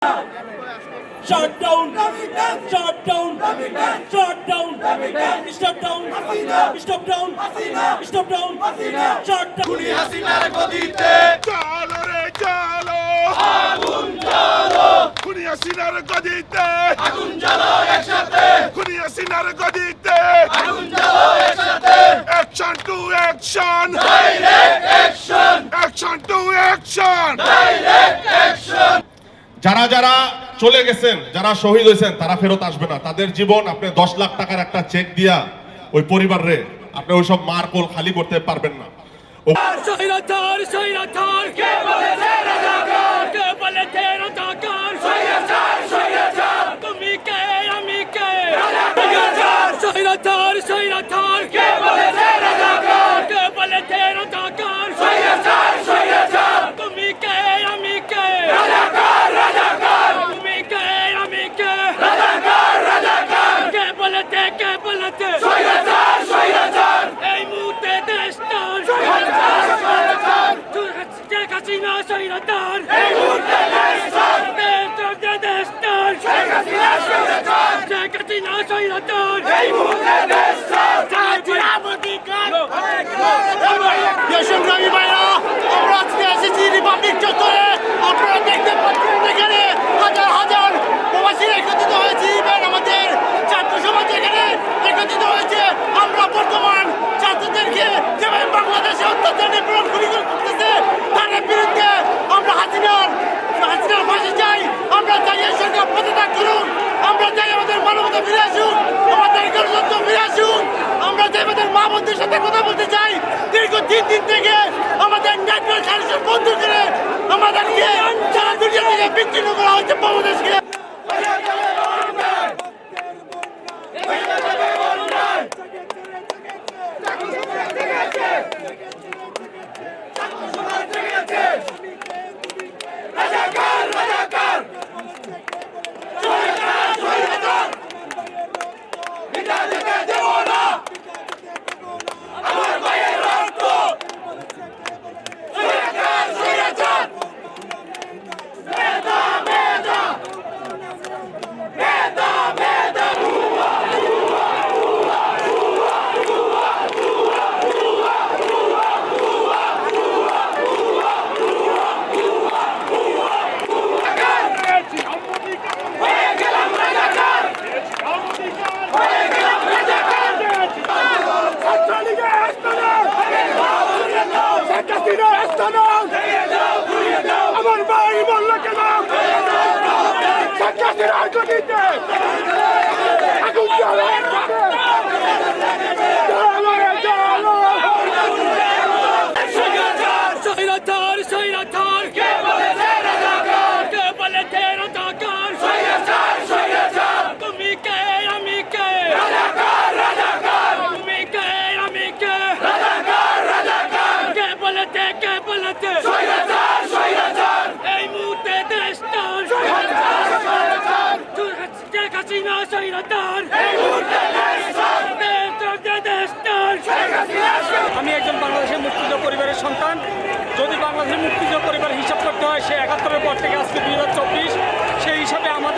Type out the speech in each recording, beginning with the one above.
Shut down! Shut down! Shut down! Stop down! Stop down! Stop down! Shut down! খুনি হাসিনার গদিতে চলো রে চলো আগুন জ্বালো, খুনি হাসিনার গদিতে আগুন জ্বালো একসাথে, খুনি হাসিনার গদিতে আগুন জ্বালো একসাথে। Action to action direct action, action to action direct action. যারা যারা চলে গেছেন, যারা শহীদ হয়েছেন, তারা ফেরত আসবে না। তাদের জীবন আপনি 10 লাখ টাকার একটা চেক দিয়া ওই পরিবারে আপনি ওইসব মার কোল খালি করতে পারবেন না। স্বৈরাচার স্বৈরাচার কে বলেছে রাজাকার কে বলেছে রাজাকার স্বৈরাচার, স্বৈরাচার, তুমি কে আমি কে রাজাকার। স্বৈরাচার স্বৈরাচার কে বলেছে রাজাকার? কে বলেছে রাজাকার স্বৈরাচার, স্বৈরাচার, তুমি কে আমি কে রাজাকার, রাজাকার, তুমি কে আমি কে রাজাকার, রাজাকার। কে বলেছে স্বৈরাচার, স্বৈরাচার, এই মুহূর্তে দেশটার স্বৈরাচার, স্বৈরাচার, শেখ হাসিনা স্বৈরাচার এই মুহূর্তে দেশটার, দেশটার শেখ হাসিনা স্বৈরাচার, শেখ হাসিনা স্বৈরাচার এই মুহূর্তে দেশটার। সংগ্রামী ভাইরা, আমরা আজকে এসেছি রিপাবলিক চত্বরে। আপনারা দেখতে পাচ্ছেন এখানে হাজার হাজার প্রবাসীরা একত্রিত হয়েছে এবং আমাদের ছাত্র সমাজ এখানে একত্রিত হয়েছে। আমরা বর্তমান ছাত্রদেরকে যেভাবে বাংলাদেশে অত্যাচার নিপীড়ন গুলি করতেছে তার বিরুদ্ধে আমরা হাসিনার ফাঁসি চাই। আমরা চাই এর সরকার পদত্যাগ করুন। আমরা চাই আমাদের মানবতা ফিরে আসুক, আমাদের গণতন্ত্র ফিরে আসুক। আমরা চাই আমাদের মা বোনদের সাথে কথা বলতে চাই। দীর্ঘ 3 দিন থেকে আমাদের নেটওয়ার্ক কানেকশন বন্ধ করে আমাদেরকে সারা দুনিয়া থেকে বিচ্ছিন্ন করা হচ্ছে বাংলাদেশকে। রাজাকার, রাজাকার, স্বৈরাচার, স্বৈরাচার, বিটা যেতে দেব না আমার ভাইয়ের রক্ত। স্বৈরাচার, স্বৈরাচার, মেধা, মেধা, মেধা, মেধা। হয়ে গেলাম রাজাকার, হয়ে গেলাম রাজাকার। ছাত্রলীগের আস্তানা শেখ হাসিনার আস্তানা আমার ভাই বলল কেন শেখ হাসিনার গদিতে আগুন জ্বালো একসাথে জ্বালো রে জ্বালো স্বৈরাচার, স্বৈরাচার স্বৈরাচার কে বলেছে রাজাকার? কে বলেছে রাজাকার স্বৈরাচার, স্বৈরাচার, তুমি কে আমি কে রাজাকার, রাজাকার, তুমি কে আমি কে রাজাকার, রাজাকার। কে বলেছে স্বৈরাচার, স্বৈরাচার, এই মুহূর্তে দেশটার স্বৈরাচার, স্বৈরাচার, শেখ হাসিনা স্বৈরাচার এই মুহূর্তে দেশটার, দেশটার শেখ হাসিনা স্বৈরাচার। আমি একজন বাংলাদেশের মুক্তিযুদ্ধ পরিবারের সন্তান। যদি বাংলাদেশের মুক্তিযুদ্ধ পরিবারের হিসাব করতে হয়, সে 71-এর পর থেকে আজকে 2024, সেই হিসাবে আমরা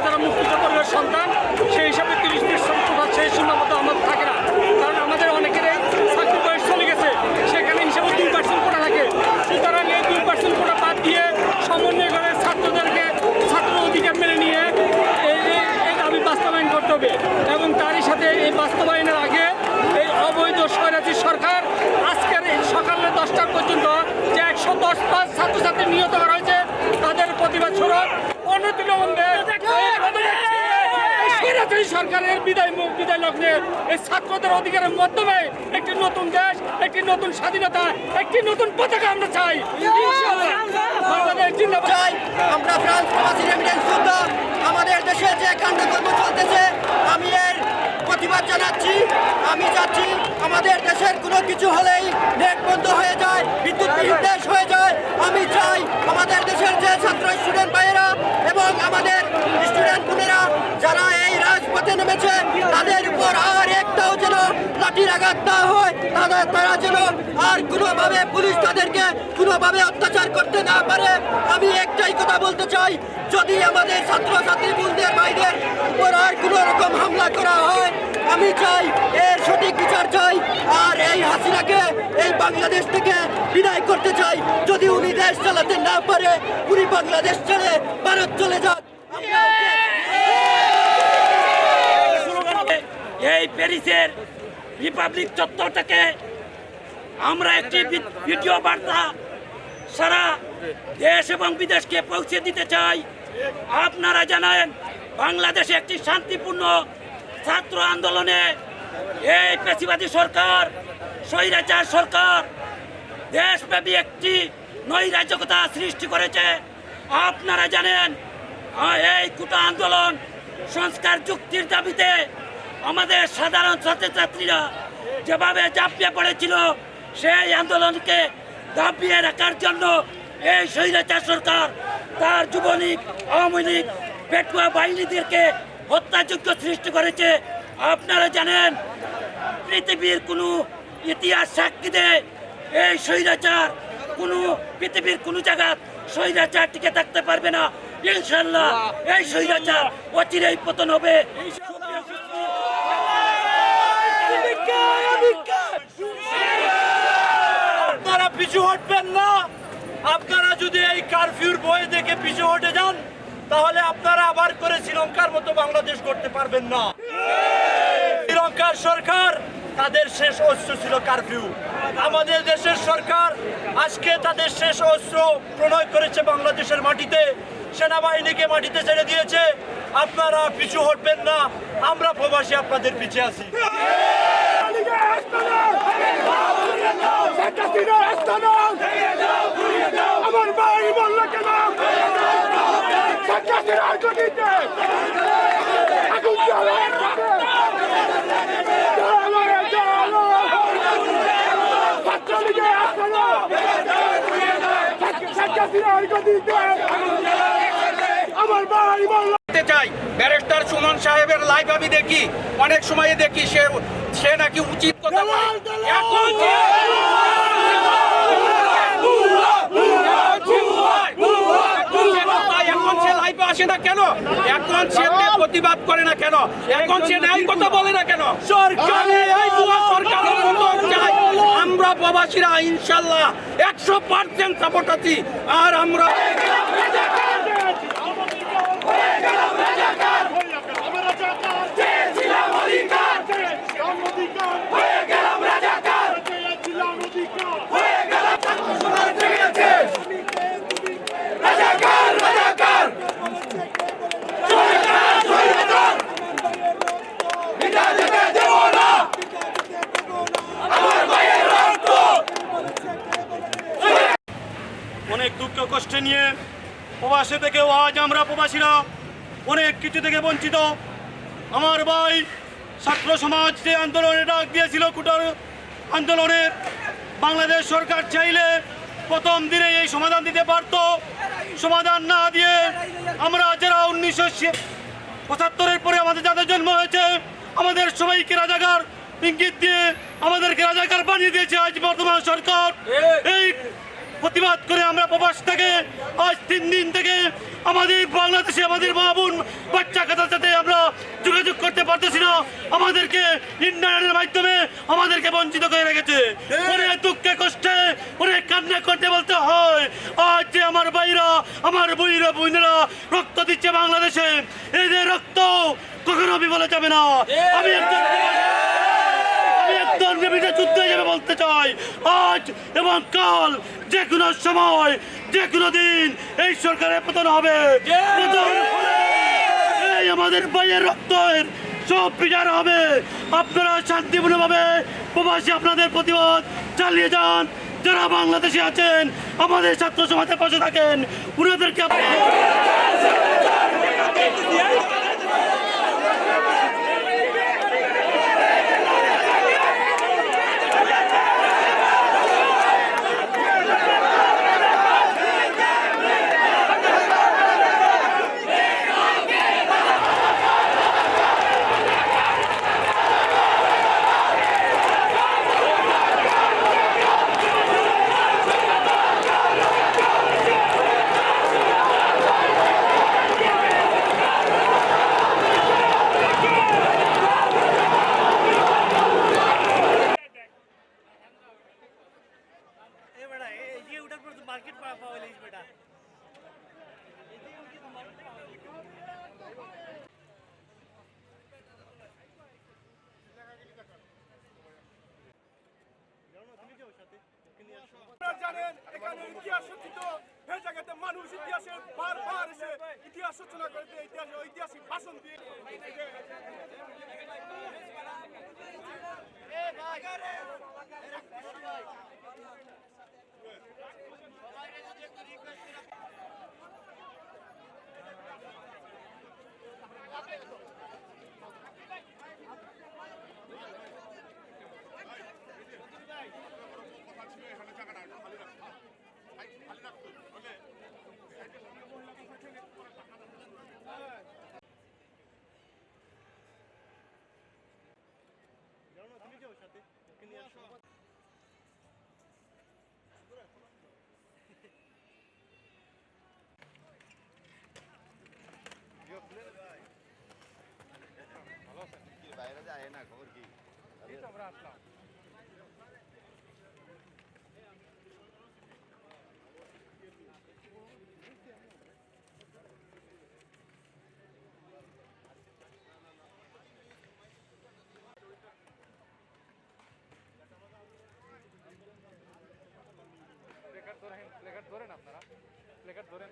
যারা মুক্তিযুদ্ধ পরিবারের সন্তান, সেই হিসাবে 30% সেই সীমাবদ্ধ আমাদের থাকে না। কারণ আমাদের অনেকেরই চাকরি বয়স চলে গেছে, সেখানে হিসাবে 2% কোটা থাকে। সুতরাং এই 2% কোটা বাদ দিয়ে সমন্বয় করে ছাত্রদেরকে ছাত্র অধিকার মেনে নিয়ে এই দাবি বাস্তবায়ন করতে হবে। এবং তারই সাথে এই বাস্তবায়নের আগে এই অবৈধ স্বৈরাচারী সরকার আজকের এই সকালে 10টা পর্যন্ত যে 110 ছাত্রছাত্রী নিহত করা হয়েছে, তাদের প্রতিবাদ স্বরূপ অনতিবিলম্বে স্বৈরাচারী সরকারের বিদায় লগ্নে এই ছাত্রদের অধিকারের মাধ্যমে একটি নতুন দেশ, একটি নতুন স্বাধীনতা, একটি নতুন পতাকা আমরা চাই। ইনশাআল্লাহ বাংলাদেশ জিন্দাবাদ। চাই আমরা ফ্রান্স প্রবাসী রেমিটেন্স যোদ্ধা, আমাদের দেশে যে কাণ্ডকর্ম চলতেছে আমি এর প্রতিবাদ জানাচ্ছি। আমি চাচ্ছি আমাদের দেশের কোনো কিছু হলেই নেট বন্ধ হয়ে যায়, বিদ্যুৎবিহীন দেশ হয়ে যায়। আমি চাই আমাদের দেশের যে ছাত্র স্টুডেন্ট ভাইয়েরা এবং আমাদের স্টুডেন্ট বোনেরা যারা এই রাজপথে নেমেছে তাদের উপর আর একটাও যেন লাঠির আঘাত না হয়, তারা যেন আর কোনোভাবে পুলিশ তাদেরকে কোনোভাবে অত্যাচার করতে না পারে। আমি একটাই কথা বলতে চাই, যদি আমাদের ছাত্রছাত্রী বোনদের ভাইদের উপর আর কোনো রকম হামলা করা হয়, আমি চাই এর সঠিক বিচার চাই। আর এই হাসিনাকে এই বাংলাদেশ থেকে বিদায় করতে চাই। যদি উনি দেশ চালাতে না পারে, উনি বাংলাদেশ ছেড়ে ভারত চলে যান। এই প্যারিসের রিপাবলিক চত্বর থেকে আমরা একটি ভিডিও বার্তা সারা দেশ এবং বিদেশকে পৌঁছে দিতে চাই। আপনারা জানেন, বাংলাদেশে একটি শান্তিপূর্ণ ছাত্র আন্দোলনে এই পেশিবাদী সরকার, স্বৈরাচার সরকার দেশব্যাপী একটি নৈরাজ্যতা সৃষ্টি করেছে। আপনারা জানেন, এই কোটা আন্দোলন সংস্কার চুক্তির দাবিতে আমাদের সাধারণ ছাত্রছাত্রীরা যেভাবে ঝাঁপিয়ে পড়েছিল, সেই আন্দোলনকে দাবিয়ে রাখার জন্য এই স্বৈরাচার সরকার তার যুবলীগ, আওয়ামী লীগ, পেটুয়া বাহিনীদেরকে হত্যাযোগ্য সৃষ্টি করেছে। আপনারা জানেন, পৃথিবীর কোনো ইতিহাস সাক্ষী দেয় এই স্বৈরাচার পৃথিবীর কোনো জায়গা স্বৈরাচার টিকে থাকতে পারবে না। ইনশাল্লাহ এই স্বৈরাচার অচিরেই পতন হবে। আপনারা পিছু হটবেন না। আপনারা যদি এই কারফিউর বই দেখে পিছু হটে যান, তাহলে আপনারা আবার করে শ্রীলঙ্কার মতো বাংলাদেশ করতে পারবেন না। শ্রীলঙ্কার সরকার, তাদের শেষ অস্ত্র ছিল কারফিউ। আমাদের দেশের সরকার আজকে তাদের শেষ অস্ত্র প্রণয় করেছে বাংলাদেশের মাটিতে, সেনাবাহিনীকে মাটিতে ছেড়ে দিয়েছে। আপনারা পিছু হটবেন না, আমরা প্রবাসী আপনাদের পিছে আছি। আমার ভাই বলল কেন আমার ভাই বলল চাই। ব্যারিস্টার সুমন সাহেবের লাইভ আমি দেখি, অনেক সময় দেখি সে নাকি উচিত কথা বলে। এখন সে লাইভে আসে না কেন? এখন সে প্রতিবাদ করে না কেন? এখন সে ন্যায় কথা বলে না কেন? সরকারের পতন চাই। আমরা প্রবাসীরা ইনশাল্লাহ 100% সাপোর্ট আছি। আর আমরা অনেক দুঃখ কষ্ট নিয়ে প্রবাসে থেকেও আজ আমরা প্রবাসীরা অনেক কিছু থেকে বঞ্চিত। আমার ভাই ছাত্র সমাজ যে আন্দোলনে ডাক দিয়েছিল, কোটার আন্দোলনের, বাংলাদেশ সরকার চাইলে প্রথম দিনে এই সমাধান দিতে পারত। সমাধান না দিয়ে আমরা যারা 1975-এর পরে আমাদের যাদের জন্ম হয়েছে, আমাদের সবাইকে রাজাকার ইঙ্গিত দিয়ে আমাদেরকে রাজাকার বানিয়ে দিয়েছে আজ বর্তমান সরকার। এই প্রতিবাদ করে আমরা প্রবাস থেকে আজ 3 দিন থেকে আমাদের বাংলাদেশে আমাদের মা বোন বাচ্চা কাচ্চার সাথে আমরা যোগাযোগ করতে পারতেছি না। আমাদেরকে ইন্টারনেটের মাধ্যমে আমাদেরকে বঞ্চিত করে রেখেছে। অনেক দুঃখে কষ্টে অনেক কান্না করতে বলতে হয়। আজ যে আমার ভাইরা, আমার বোনেরা রক্ত দিচ্ছে বাংলাদেশে, এদের রক্ত কখনো বিফলে যাবে না। আমি একজন যুদ্ধ হিসেবে বলতে চাই, আজ এবং কাল যে কোনো সময়, যে কোনো দিন এই সরকারের পতন হবে। এই আমাদের ভাইয়ের রক্তের সব বিচার হবে। আপনারা শান্তিপূর্ণভাবে প্রবাসী আপনাদের প্রতিবাদ চালিয়ে যান। যারা বাংলাদেশে আছেন, আমাদের ছাত্র সমাজের পাশে থাকেন, ওনাদেরকে যেখানে ইতিহাস রচিত সেই জায়গাতে মানুষ ইতিহাসের বারবার এসে ইতিহাস রচনা করে দিয়ে ঐতিহাসিক ভাষণ দিয়ে বাইরে যায় না খবর কি প্লেকার্ড ধরেন আপনারা, প্লেকার্ড ধরেন,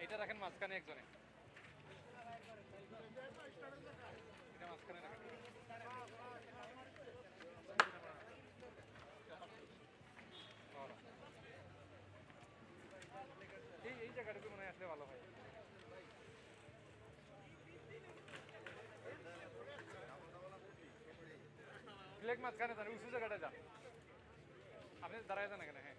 এটা রাখেন মাঝখানে একজনে, এটা মাঝখানে রাখেন। এই জায়গাটুকু মনে হয় আসলে ভালো হয়। ফ্লেগ মাঝখানে যান, উঁচু জায়গাটা যান, আপনি দাঁড়ায় যান এখানে। হ্যাঁ,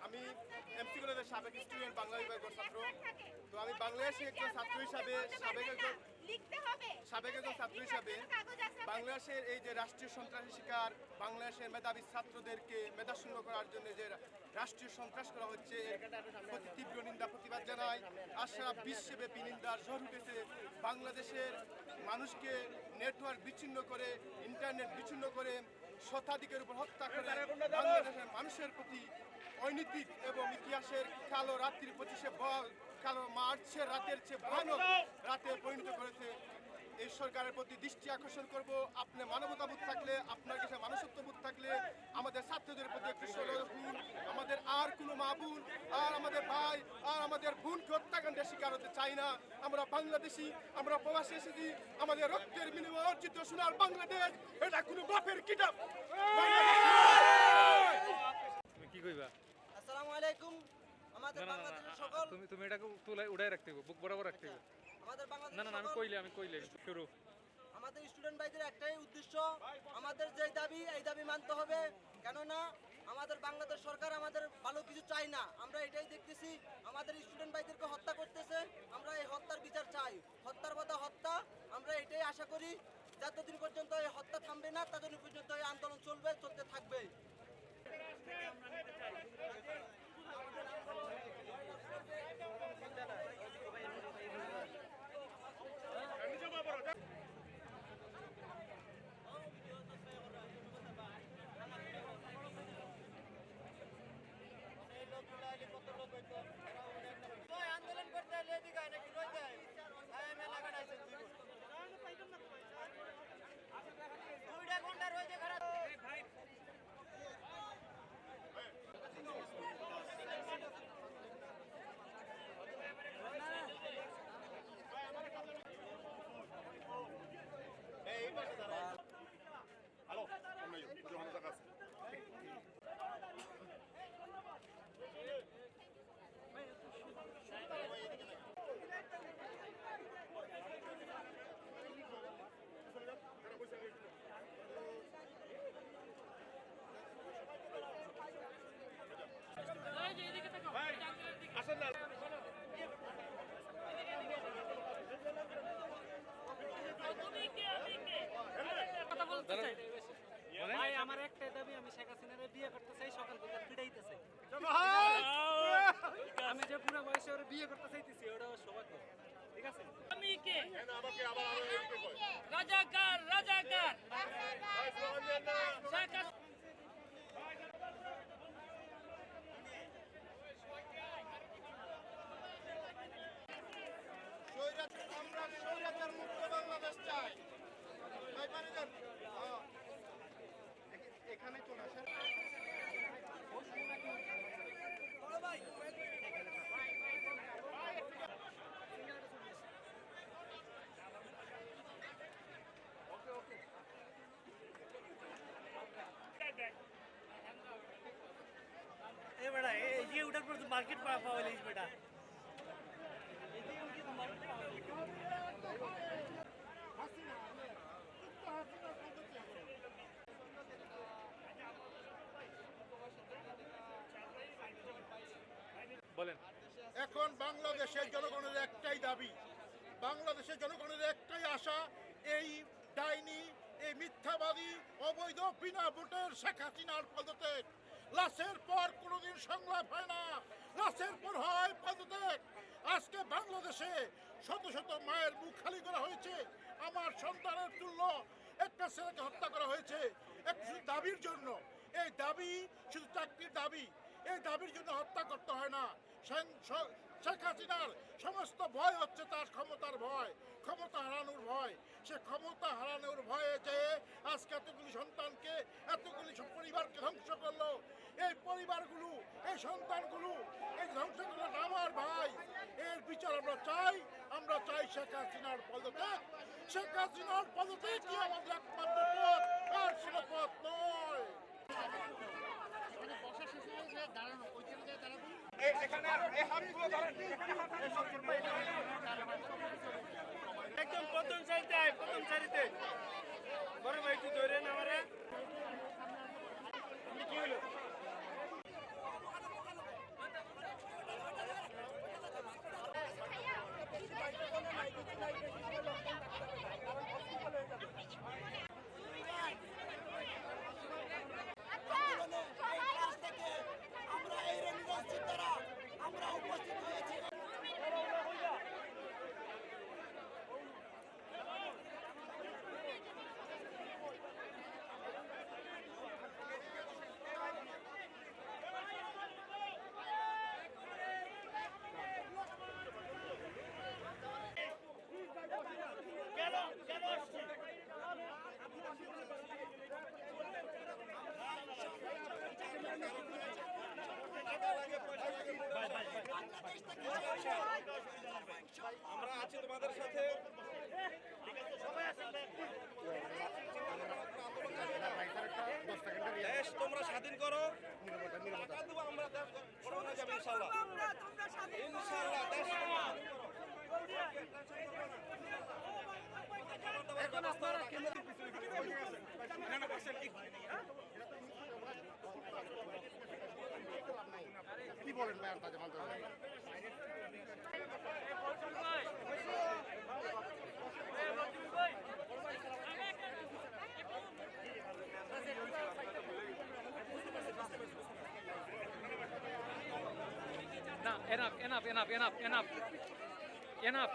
আমি এমসি কলেজের সাবেক স্টুডেন্ট, বাংলা বিভাগের ছাত্র। তো আমি বাংলাদেশের একজন ছাত্র হিসাবে সাবেক একজন ছাত্র হিসাবে বাংলাদেশের এই যে রাষ্ট্রীয় সন্ত্রাসী শিকার, বাংলাদেশের মেধাবী ছাত্রদেরকে মেধাশূন্য করার জন্য যে রাষ্ট্রীয় সন্ত্রাস করা হচ্ছে, প্রতি তীব্র নিন্দা প্রতিবাদ জানাই। আর সারা বিশ্বব্যাপী নিন্দার ঝড় উঠেছে। বাংলাদেশের মানুষকে নেটওয়ার্ক বিচ্ছিন্ন করে, ইন্টারনেট বিচ্ছিন্ন করে, শতাধিকের উপর হত্যা করে বাংলাদেশের মানুষের প্রতি অনৈতিক এবং ইতিহাসের কালো রাত্রির 25শে কালো মার্চের রাতের চেয়ে ভয়ানক রাতে পরিণত করেছে। এই সরকারের প্রতি দৃষ্টি আকর্ষণ করব, আপনি মানবতাবোধ থাকলে, আপনার কাছে মানুষত্ববোধ থাকলে আমাদের ছাত্রদের প্রতি একটি সরলগুণ, আমাদের আর কোনো মা বোন আর আমাদের ভাই আর আমাদের বোনকে হত্যাকাণ্ডের শিকার হতে চাই না। আমরা বাংলাদেশি, আমরা প্রবাসী এসেছি, আমাদের রক্তের বিনিময়ে অর্জিত সোনার বাংলাদেশ এটা কোনো বাপের কিতাব। তুমি কি কইবা? আসসালামু আলাইকুম। আমাদের না না না, বাংলাদেশের সকল তুমি এটাকে তুলাই উড়াই রাখতে হবে, বুক বরাবর রাখতে হবে। আমাদের না বাংলাদেশের না না, আমি কইলে শুরু। আমাদের স্টুডেন্ট ভাইদের একটাই উদ্দেশ্য, আমাদের যে দাবি এই দাবি মানতে হবে, কেননা আমাদের বাংলাদেশ সরকার আমাদের ভালো কিছু চাই না। আমরা এটাই দেখতেছি, আমাদের স্টুডেন্ট ভাইদেরকে হত্যা করতেছে। আমরা এই হত্যার বিচার চাই, হত্যার বদলে হত্যা। আমরা এটাই আশা করি, যতদিন পর্যন্ত এই হত্যা থামবে না ততদিন পর্যন্ত এই আন্দোলন চলতে থাকবে। আন্দোলন করতে দুইটা ঘন্টা রয়েছে খারাপ। কথা বলতে চাই ভাই, আমার একটাই দাবি, আমি শেখ হাসিনারে বিয়ে করতে চাই, সকাল থেকে পিটাইতে চাই। আমি যে পুরো বয়সে ওর বিয়ে করতে চাইতেছি, ওটা ওর সৌভাগ্য। ঠিক আছে, আমি কে রাজাকার রাজাকার শেখ হাসিনা আমরা স্বৈরাচার মুক্ত বাংলাদেশ চাই। এখানে চলে আসেন। এ বেটা এই যে ওটার পর মার্কেট পাওয়া লিস বেটা। এখন বাংলাদেশের জনগণের একটাই দাবি, বাংলাদেশের জনগণের একটাই আশা, এই ডাইনি, এই মিথ্যাবাদী, অবৈধ বিনা ভোটের শেখ হাসিনার পদত্যাগ। লাশের পর কোনোদিন সংলাপ হয় না, লাশের পর হয় পদত্যাগ। আজকে বাংলাদেশে শত শত মায়ের মুখ খালি করা হয়েছে, আমার সন্তানের তুল্য একটা ছেলেকে হত্যা করা হয়েছে একটু দাবির জন্য। এই দাবি শুধু চাকরির দাবি, এই দাবির জন্য হত্যা করতে হয় না। শেখ হাসিনার সমস্ত ভয় হচ্ছে তার ক্ষমতার ভয়, ক্ষমতা হারানোর ভয়। সে ক্ষমতা হারানোর ভয়ে যে আজকে এতগুলি সন্তানকে, এতগুলি পরিবারকে ধ্বংস করলো। এই পরিবারগুলো, এই সন্তানগুলো, এই ধ্বংস করলো আমার ভাই। এর বিচার আমরা চাই, আমরা চাই শেখ হাসিনার পদত্যাগ। শেখ হাসিনার পদত্যাগ কি আমাদের একমাত্র পথ, আর কোনো পথ নয়। একদম প্রথম সারিতে আয়, প্রথম সারিতে বড় ভাই তুই ধরে না আমারে। কি হলো? আমরা এই রেমিডেন্সের দ্বারা আমরা উপস্থিত হয়েছি। আমরা আছি তোমাদের সাথে। দেশ তোমরা স্বাধীন করো, টাকা দেবো আমরা, দেশ বড় হয়ে যাবে ইনশাআল্লাহ। ইনশাআল্লাহ দেশ এখন আপনারা কেন কি বলেন ভাই আপনাদের না, enough.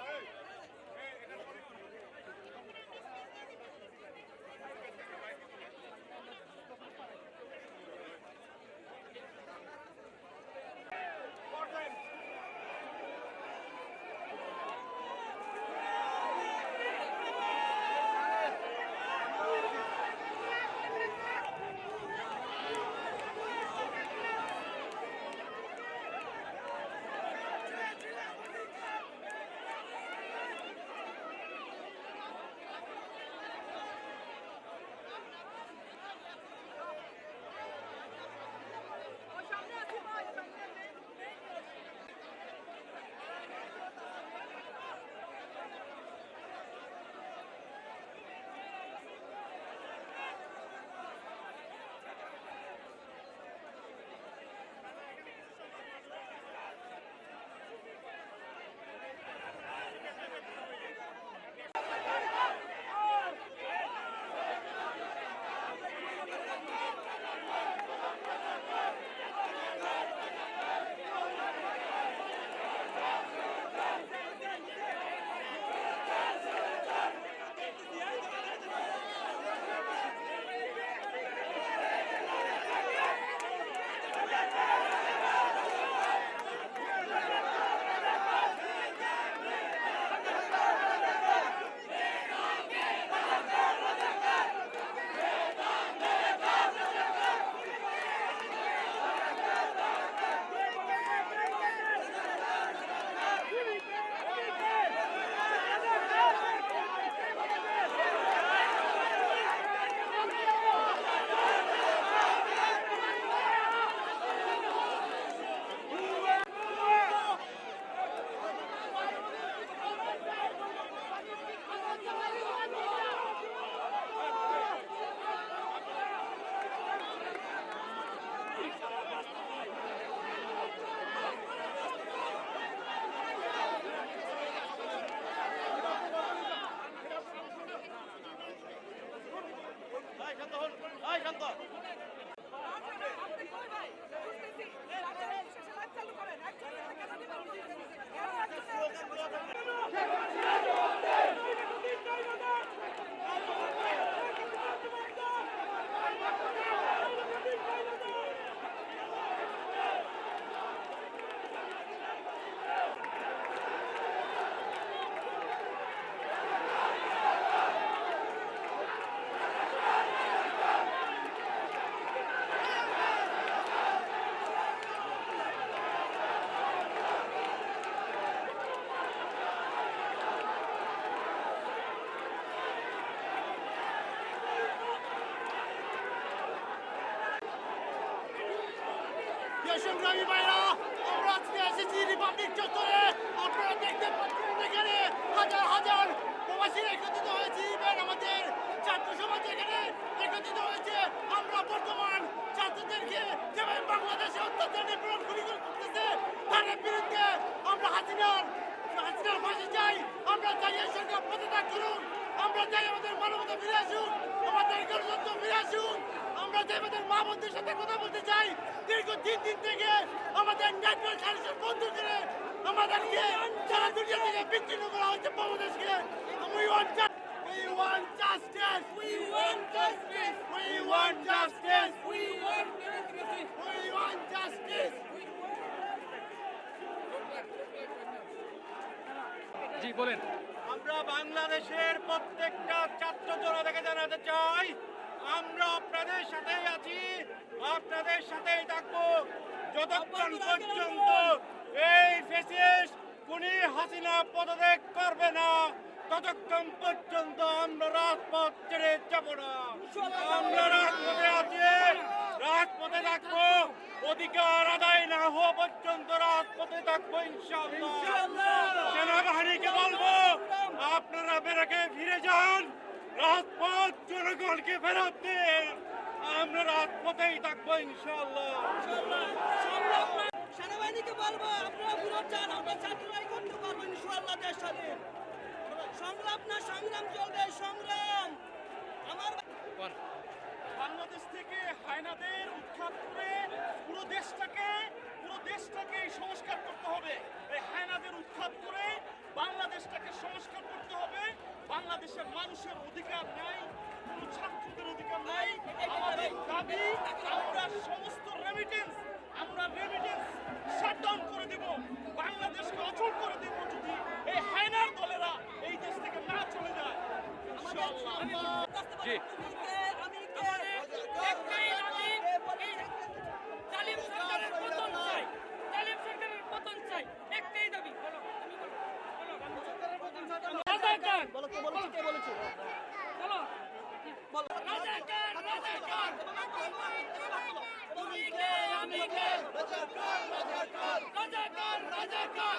সংগ্রামী ভাইরা, আমরা আজকে এসেছি রিপাবলিক চত্বরে। আপনারা দেখতে পাচ্ছেন এখানে হাজার হাজার প্রবাসীরা একত্রিত হয়েছে। ইভেন আমাদের ছাত্র সমাজ এখানে একত্রিত হয়েছে। আমরা বর্তমান ছাত্রদেরকে যেভাবে বাংলাদেশে অত্যাচার নিপীড়ন গুলি করতেছে তার বিরুদ্ধে আমরা হাসিনার ফাঁসি চাই। আমরা চাই এই সরকার পদত্যাগ করুন। আমরা চাই আমাদের মানবতা ফিরে আসুক, আমাদের গণতন্ত্র ফিরে আসুক। আমরা চাই আমাদের মা বোনদের সাথে কথা বলতে চাই। দীর্ঘ 3 দিন থেকে আমাদের নেটওয়ার্ক কানেকশন বন্ধ করে আমাদেরকে সারা দুনিয়া থেকে বিচ্ছিন্ন করা হচ্ছে বাংলাদেশকে। We want justice. We want justice. We want justice. We want justice. We want justice. জি বলেন। আমরা বাংলাদেশের প্রত্যেকটা ছাত্র জনতাকে জানাতে চাই, আমরা আপনাদের সাথেই আছি, আপনাদের সাথেই থাকবো যতক্ষণ পর্যন্ত এই ফ্যাসিস্ট খুনি হাসিনা পদত্যাগ করবে না, ততক্ষণ পর্যন্ত আমরা রাজপথ ছেড়ে যাব না। আমরা রাজপথে আছি, রাজপথে থাকবো, অধিকার আদায় না হওয়া পর্যন্ত রাজপথে থাকবো ইনশাআল্লাহ। সেনাবাহিনীকে বলবো আপনারা বেরোকে ফিরে যান, রাজপথ জনগণকে ফেরত দিন। আমরা রাজপথেই থাকবো ইনশাআল্লাহ। সেনাবাহিনীকে বলবো আপনারা বিরোধ চান, আমরা ছাত্ররাই করতে পারবো ইনশাআল্লাহ। দেশ স্বাধীন সংগ্রাম না সংগ্রাম চলবে, সংগ্রাম। আমার বাংলাদেশ থেকে হায়নাদের উৎখাত করে পুরো দেশটাকে সংস্কার করতে হবে। এই হায়নাদের উৎখাত করে বাংলাদেশটাকে সংস্কার করতে হবে। বাংলাদেশের মানুষের অধিকার নাই, কোনো ছাত্রদের অধিকার নাই। আমাদের দাবি আমরা সমস্ত রেমিটেন্স শাটডাউন করে দেব, বাংলাদেশকে অচল করে দেব যদি এই হায়নার দলেরা এই দেশ থেকে না চলে যায় ইনশাআল্লাহ। জি একটাই দাবি, এই জালিম সরকারের পতন চাই, জালিম সরকারের পতন চাই, একটাই দাবি। বলো, তুমি বলো, রাজাকার বলো কে বলেছে, কে বলেছে? বলো, রাজাকার রাজাকার, তুমি কে আমি কে, রাজাকার রাজাকার।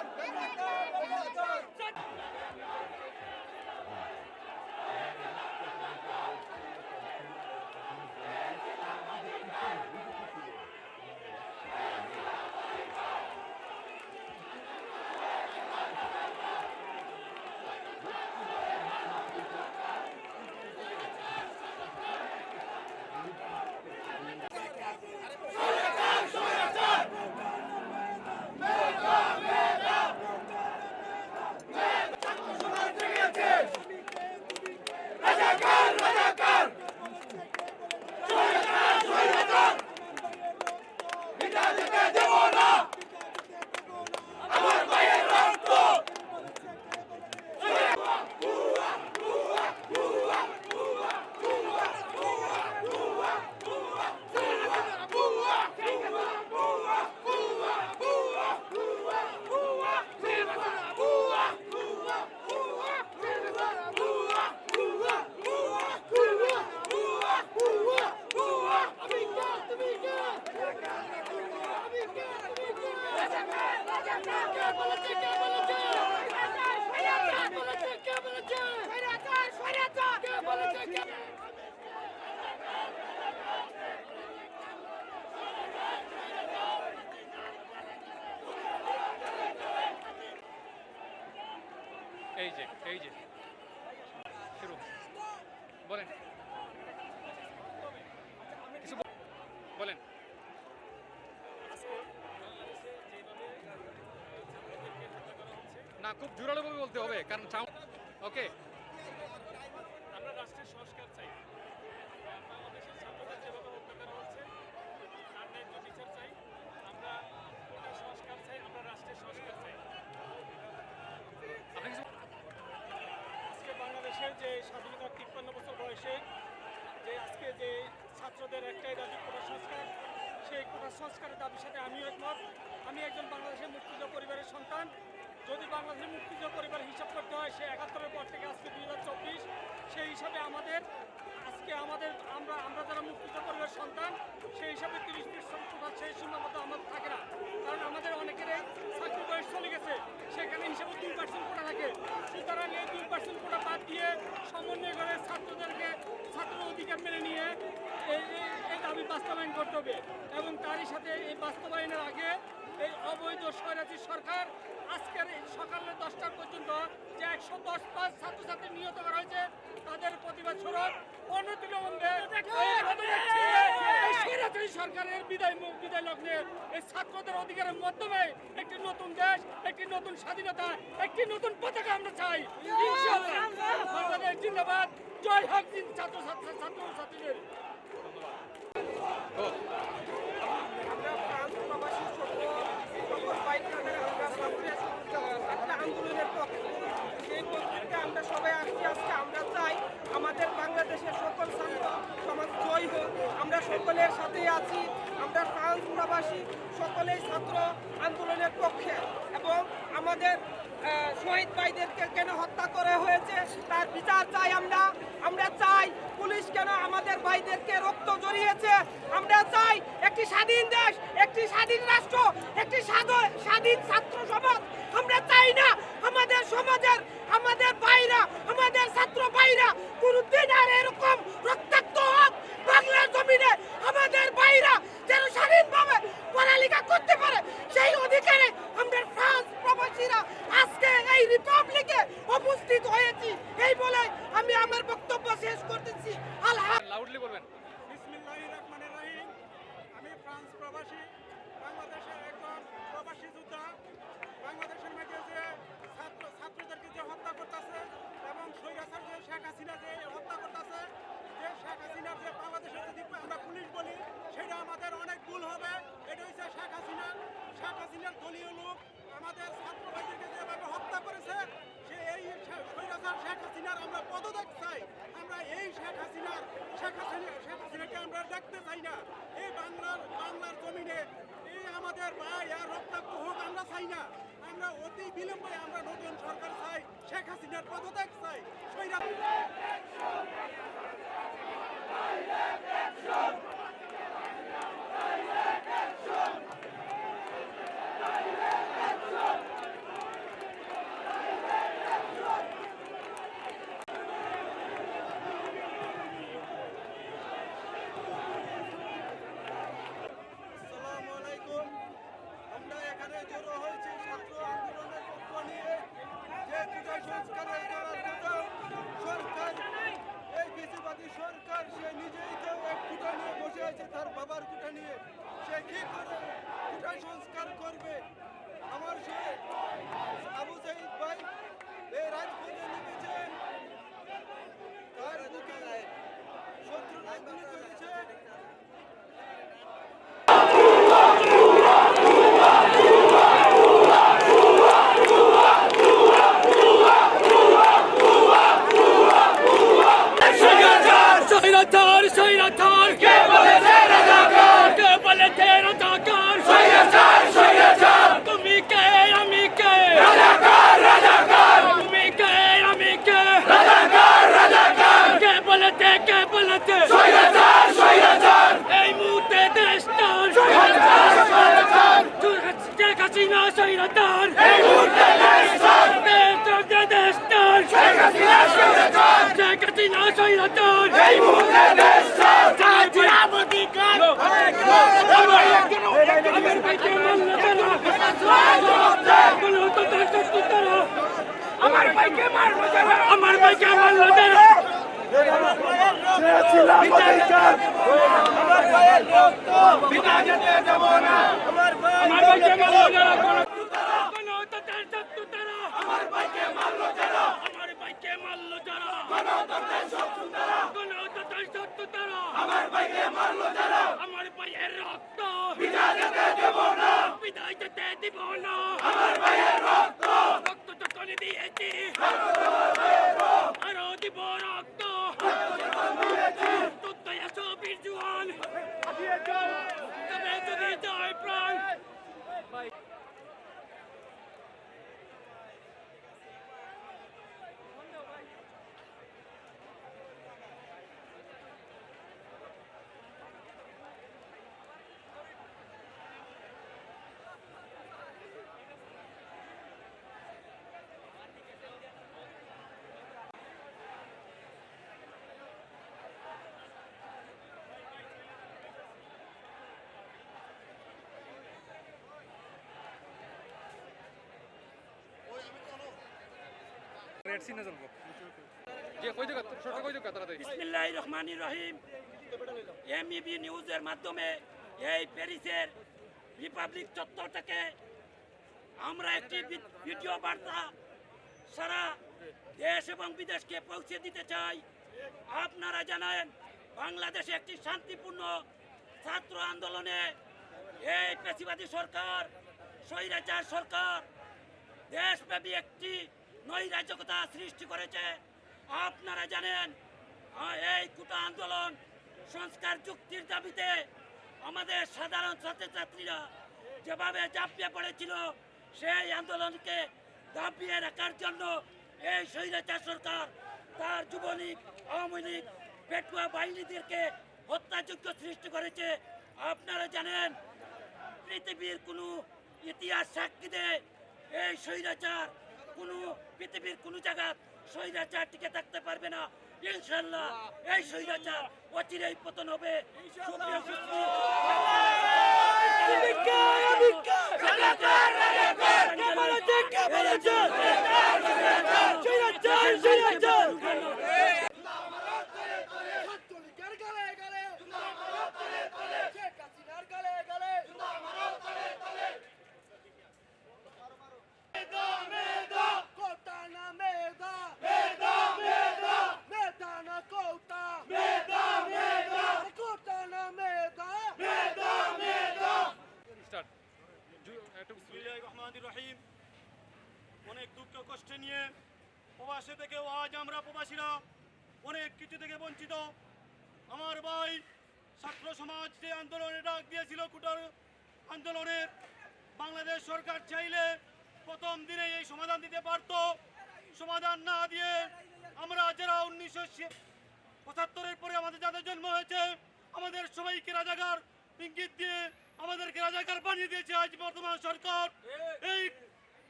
এই যে শুরু বলেন, কিছু বলেন। না, খুব জোরালোভাবে বলতে হবে, কারণ ওকে। আমরা রাষ্ট্রের সংস্কার চাই, বাংলাদেশের ছাত্রদের যেভাবে হত্যা করা হচ্ছে তার ন্যায্য বিচার চাই। আমরা কোটার সংস্কার চাই, আমরা রাষ্ট্রের সংস্কার চাই। আজকে বাংলাদেশের যে স্বাধীনতার 53 বছর বয়সে যে আজকে যে ছাত্রদের একটাই দাবি কোটা সংস্কার, সেই কোটা সংস্কারের দাবির সাথে আমিও একমত। আমি একজন বাংলাদেশের মুক্তিযোদ্ধা পরিবারের সন্তান। যদি বাংলাদেশের মুক্তিযোদ্ধা পরিবার হিসাব করতে হয়, সে 71-এর পর থেকে আজকে 2024, সেই হিসাবে আমরা যারা মুক্তিযোদ্ধা পরিবারের সন্তান, সেই হিসাবে 30% কোটা সেই সীমাবদ্ধ আমাদের থাকে না, কারণ আমাদের অনেকেরই চাকরি বয়স চলে গেছে, সেখানে হিসাবে 2% কোটা থাকে। সুতরাং এই 2% কোটা বাদ দিয়ে সমন্বয় করে ছাত্রদেরকে ছাত্র অধিকার মেনে নিয়ে এই দাবি বাস্তবায়ন করতে হবে। এবং তারই সাথে এই বাস্তবায়নের আগে এই অবৈধ স্বৈরাচারী সরকার আজকের সকালে 10টা পর্যন্ত যে 110 ছাত্রছাত্রী নিহত করা হয়েছে, তাদের প্রতিবাদ স্বরূপ অনতিবিলম্বে স্বৈরাচারী সরকারের বিদায় লগ্নে এই ছাত্রদের অধিকারের মাধ্যমে একটি নতুন দেশ, একটি নতুন স্বাধীনতা, একটি নতুন পতাকা আমরা চাই ইনশাআল্লাহ। বাংলাদেশ জিন্দাবাদ, জয় হোক ছাত্রছাত্রীদের। আন্দোলনের পক্ষে সেই পক্ষে আমরা সবাই আসছি। আজকে আমরা চাই আমাদের বাংলাদেশের সকল ছাত্র সমাজ জয় হোক। আমরা সকলের সাথেই আছি। আমরা ফ্রান্স প্রবাসী সকলেই ছাত্র আন্দোলনের পক্ষে, এবং আমাদের শহীদ ভাইদেরকে কেন হত্যা করা হয়েছে তার বিচার চাই। আমরা চাই পুলিশ কেন আমাদের ভাইদেরকে রক্ত জড়িয়েছে। আমরা চাই একটি স্বাধীন দেশ, একটি স্বাধীন রাষ্ট্র, একটি স্বাধীন ছাত্র সমাজ। আমরা চাই না আমাদের সমাজের আমাদের ভাইরা, আমাদের ছাত্র ভাইরা কোনদিন আর এরকম রক্তাক্ত হোক বাংলার জমিনে। এই রিপাবলিকে উপস্থিত হয়েছি। এই বলে আমি আমার বক্তব্য শেষ করতেছি। লাউডলি বলবেন। বিসমিল্লাহির রহমানির রহিম। আমি ফ্রান্স প্রবাসী, বাংলাদেশের একজন প্রবাসী যোদ্ধা। বাংলাদেশের মধ্যে যে ছাত্রদেরকে যে হত্যা করতেছে এবং স্বৈরাচার যে শেখ হাসিনা যে হত্যা করতেছে, যে শেখ হাসিনার যে বাংলাদেশে যদি আমরা পুলিশ বলি সেটা আমাদের অনেক ভুল হবে। এটা হচ্ছে শেখ হাসিনার দলীয় লোক আমাদের ছাত্র ভাইদেরকে যেভাবে হত্যা করেছে, সে এই স্বৈরাচার শেখ হাসিনার আমরা পদত্যাগ চাই। আমরা এই শেখ হাসিনাকে আমরা দেখতে চাই না। এই বাংলার জমিনে এই আমাদের ভাই আর রক্তাক্ত হোক আমরা চাই না। আমরা অতি বিলম্বে আমরা নতুন সরকার চাই, শেখ হাসিনার পদত্যাগ চাই। আসসালামু আলাইকুম। আমরা এখানে জড়ো হয়েছি ছাত্র আন্দোলনের পক্ষ নিয়ে। যে কোটা সংস্কারের করার কথা সরকার, এই বেশিবাদী সরকার, সে নিজেই তো এক কোটা নিয়ে বসে আছে, তার বাবার কোটা নিয়ে। সে কি করে কোটা সংস্কার করবে? আমার সে আবু সাইদ ভাই এই রাজপথে নেমেছে, তার বুকে শত্রুরা গুলি করেছে। স্বৈরাচার স্বৈরাচার কে বলেছে রাজাকার? কে বলেছে রাজাকার? স্বৈরাচার স্বৈরাচার তুমি কে আমি কে? রাজাকার রাজাকার তুমি কে আমি কে? রাজাকার রাজাকার কে বলেছে কে বলেছে? স্বৈরাচার স্বৈরাচার এই মুহূর্তে দেশটার স্বৈরাচার স্বৈরাচার শেখ হাসিনা স্বৈরাচার। এই মুহূর্তে দেশটার দেশটার শেখ হাসিনা স্বৈরাচার শেখ হাসিনা স্বৈরাচার। এই মুহূর্তে দেশটার আমার ভাইকে মারলো কেন? গণতন্ত্রের শত্রু তারা। আমার ভাইকে মারবো যারা আমার ভাইকে মারলো কেন? আমার ভাইয়ের রক্ত বিনা যেতে দেব না। আমার ভাইকে মারলো যারা। গণতন্ত্রের শত্রু তারা। আমার ভাইকে মারলো যারা আমার ভাইকে মারলো যারা। গণতন্ত্রের শত্রু তারা। গণতন্ত্রের শত্রু তারা। আমার ভাইকে মারলো যারা আমার ভাইয়ের রক্ত বিনা যেতে দেব না। বিদায় যেতে দিব না। আমার ভাইয়ের রক্ত রক্ত যখন দিয়েছি আরো দিব রক্ত। তুই এসো বীর জওয়ান, তবে যদি যায় প্রাণ। বিসমিল্লাহির রহমানির রহিম। এমইবি নিউজের মাধ্যমে এই প্যারিসের রিপাবলিক চত্বর থেকে আমরা একটি ভিডিও বার্তা সারা দেশ এবং বিদেশকে পৌঁছে দিতে চাই। আপনারা জানেন বাংলাদেশে একটি শান্তিপূর্ণ ছাত্র আন্দোলনে এই পেশিবাদী সরকার, স্বৈরাচার সরকার দেশব্যাপী একটি নৈরাজ্যতা সৃষ্টি করেছে। আপনারা জানেন এই কোটা আন্দোলন সংস্কার চুক্তির দাবিতে আমাদের সাধারণ ছাত্রছাত্রীরা যেভাবে ঝাঁপিয়ে পড়েছিল, সেই আন্দোলনকে দাবিয়ে রাখার জন্য এই স্বৈরাচার সরকার তার যুবলীগ, আওয়ামী লীগ, পেটুয়া বাহিনীদেরকে হত্যাযোগ্য সৃষ্টি করেছে। আপনারা জানেন পৃথিবীর কোনো ইতিহাস সাক্ষী দেয় এই স্বৈরাচার পৃথিবীর কোনো জায়গা স্বৈরাচার টিকে থাকতে পারবে না। ইনশাআল্লাহ এই স্বৈরাচার অচিরেই পতন হবে। সুপ্রিয় অনেক দুঃখ কষ্ট নিয়ে প্রবাসে থেকেও আজ আমরা প্রবাসীরা অনেক কিছু থেকে বঞ্চিত। আমার ভাই ছাত্র সমাজ যে আন্দোলনে ডাক দিয়েছিল কুটার আন্দোলনের, বাংলাদেশ সরকার চাইলে প্রথম দিনে এই সমাধান দিতে পারত। সমাধান না দিয়ে আমরা যারা 1975-এর পরে আমাদের যাদের জন্ম হয়েছে, আমাদের সবাইকে রাজাকার ইঙ্গিত দিয়ে আমাদেরকে রাজাকার বানিয়ে দিয়েছে আজ বর্তমান সরকার। এই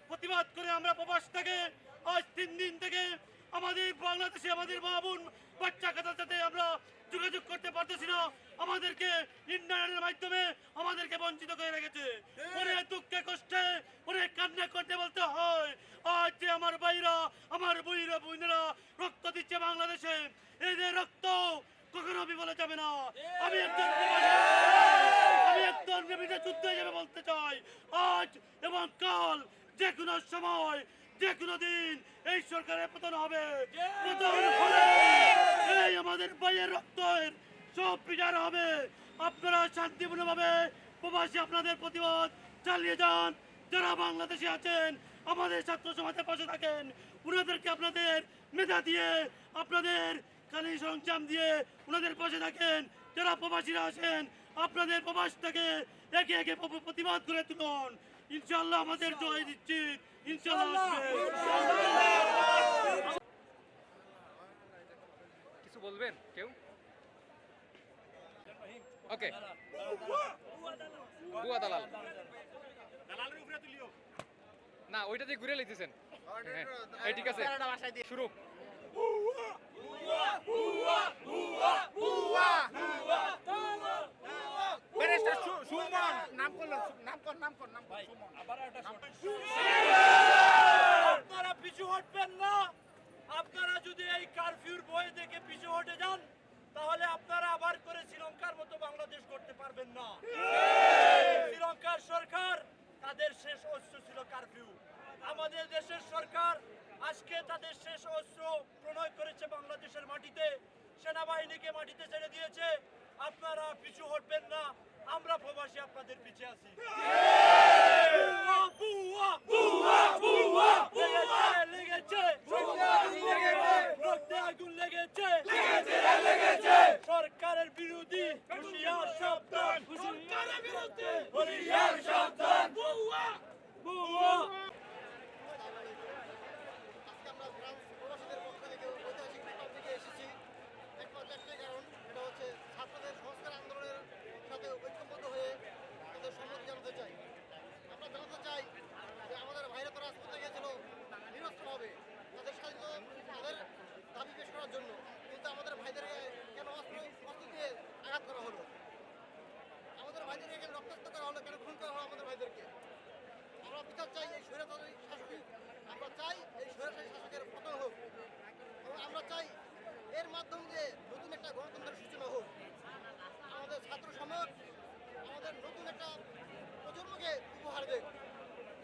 প্রতিবাদ করে আমরা প্রবাস থেকে আজ 3 দিন থেকে আমাদের বাংলাদেশে আমাদের মা বোন বাচ্চা কাচ্চার সাথে আমরা যোগাযোগ করতে পারতেছি না। আমাদেরকে ইন্টারনেটের মাধ্যমে আমাদেরকে বঞ্চিত করে রেখেছে। অনেক দুঃখে কষ্টে অনেক কান্না করতে বলতে হয়। আজ যে আমার ভাইরা আমার বোনেরা রক্ত দিচ্ছে বাংলাদেশে, এই যে রক্ত কখনো বিফলে যাবে না। আমি একজন বিনা যুদ্ধ হিসেবে বলতে চাই, আজ এবং কাল যে কোনো সময় যে কোনো দিন এই সরকারের পতন হবে। পতন হলে এই আমাদের ভাইয়ের রক্তের সব বিচার হবে। আপনারা শান্তিপূর্ণভাবে প্রবাসী আপনাদের প্রতিবাদ চালিয়ে যান। যারা বাংলাদেশে আছেন আমাদের ছাত্র সমাজের পাশে থাকেন, ওনাদেরকে আপনাদের মেধা দিয়ে আপনাদের কালী সরঞ্জাম দিয়ে ওনাদের পাশে থাকেন। যারা প্রবাসীরা আছেন আপনাদের প্রবাস থেকে একে একে প্রতিবাদ করে তুলুন। ইনশাআল্লাহ আমাদের জয় দিচ্ছি। ইনশাআল্লাহ কিছু বলবেন কেউ? ওকে, বুয়া দালাল না, ওইটা দিয়ে ঘুরে লিখতেছেন। হ্যাঁ ঠিক আছে, শুরু। আপনারা পিছু হটবেন না। আপনারা যদি এই কারফিউর বই দেখে পিছু হটে যান তাহলে আপনারা আবার করে শ্রীলঙ্কার মতো বাংলাদেশ করতে পারবেন না। শ্রীলঙ্কার সরকার তাদের শেষ অস্ত্র ছিল কারফিউ। আমাদের দেশের সরকার আজকে তাদের শেষ অস্ত্র প্রণয় করেছে বাংলাদেশের মাটিতে, সেনাবাহিনীকে মাটিতে ছেড়ে দিয়েছে। আপনারা পিছু হটবেন না, আমরা প্রবাসী আপনাদের পিছে আছি। লেগেছে রক্তে আগুন লেগেছে, সরকারের বিরোধী হুঁশিয়ার সাবধান, সরকারের বিরুদ্ধে হুঁশিয়ার সাবধান। আজকে আমরা ফ্রান্স প্রবাসীদের পক্ষ থেকে ঐতিহাসিক রিপাবলিকে এসেছি একমাত্র একটাই কারণ, এটা হচ্ছে ছাত্রদের সংস্কার আন্দোলনের সাথে ঐক্যবদ্ধ হয়ে তাদের সম্মতি জানাতে চাই। আমরা জানাতে চাই যে আমাদের ভাইরা তো রাজপথে গিয়েছিল নিরস্ত্রভাবে তাদের স্বাধীনতা তাদের দাবি পেশ করার জন্য, কিন্তু আমাদের ভাইদেরকে কেন অস্ত্র দিয়ে আঘাত করা হলো? আমাদের ভাইদেরকে কেন রক্তাক্ত করা হলো? কেন খুন করা হলো আমাদের ভাইদেরকে? আমরা বিচার চাই এই স্বৈরাচারী শাসকের। আমরা চাই এই স্বৈরাচারী শাসকের পতন হোক এবং আমরা চাই এর মাধ্যম দিয়ে নতুন একটা গণতন্ত্রের সূচনা হোক। আমাদের ছাত্র সমাজ আমাদের নতুন একটা প্রজন্মকে উপহার দেখ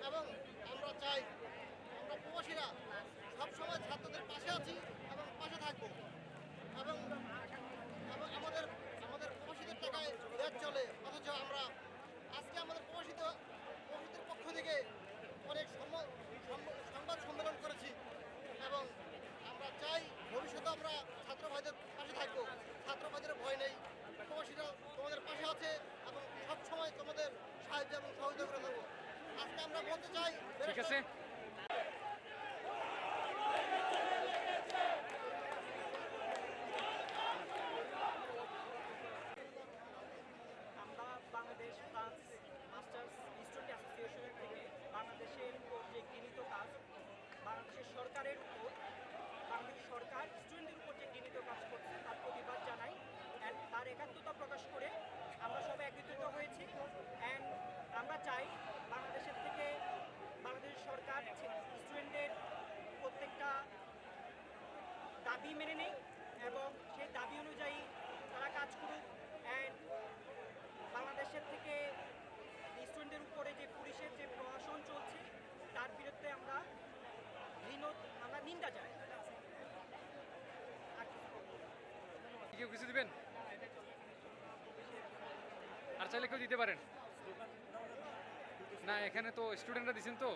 এবং আমরা চাই আমরা প্রবাসীরা সবসময় ছাত্রদের পাশে আছি এবং পাশে থাকবো এবং আমাদের প্রবাসীদের টাকায় দেশ চলে, অথচ আমরা আজকে আমাদের প্রবাসীদের পক্ষ থেকে অনেক সংবাদ সম্মেলন করেছি এবং আমরা চাই ভবিষ্যতে আমরা ছাত্র ভাইদের পাশে থাকবো। ছাত্র ভাইদের ভয় নেই, প্রবাসীরা তোমাদের পাশে আছে এবং সবসময় তোমাদের সাহায্য এবং সহযোগিতা করে দেবো। আজকে আমরা বলতে চাই ঠিক আছে, আমরা বাংলাদেশ ফ্রান্স মাস্টার্স স্টুডেন্ট অ্যাসোসিয়েশনের থেকে বাংলাদেশের উপর যে গৃহীত কাজ, বাংলাদেশের সরকারের উপর বাংলাদেশ সরকার স্টুডেন্টদের উপর যে গৃহীত কাজ করছে তার প্রতিবাদ জানাই। অ্যান্ড তার একাত্মতা প্রকাশ করে আমরা সবাই একত্রিত হয়েছি। অ্যান্ড আমরা চাই বাংলাদেশের থেকে বাংলাদেশের সরকার স্টুডেন্টদের প্রত্যেকটা দাবি মেনে নেই এবং সেই দাবি অনুযায়ী তারা কাজ করুক। অ্যান্ড বাংলাদেশের থেকে স্টুডেন্টদের উপরে যে পুলিশের যে প্রশাসন চলছে তার বিরুদ্ধে আমরা নিন্দা জানাই। কেউ কিছু দিবেন? আর চাইলে কেউ দিতে পারেন না, এখানে তো স্টুডেন্টরা দিচ্ছেন তো।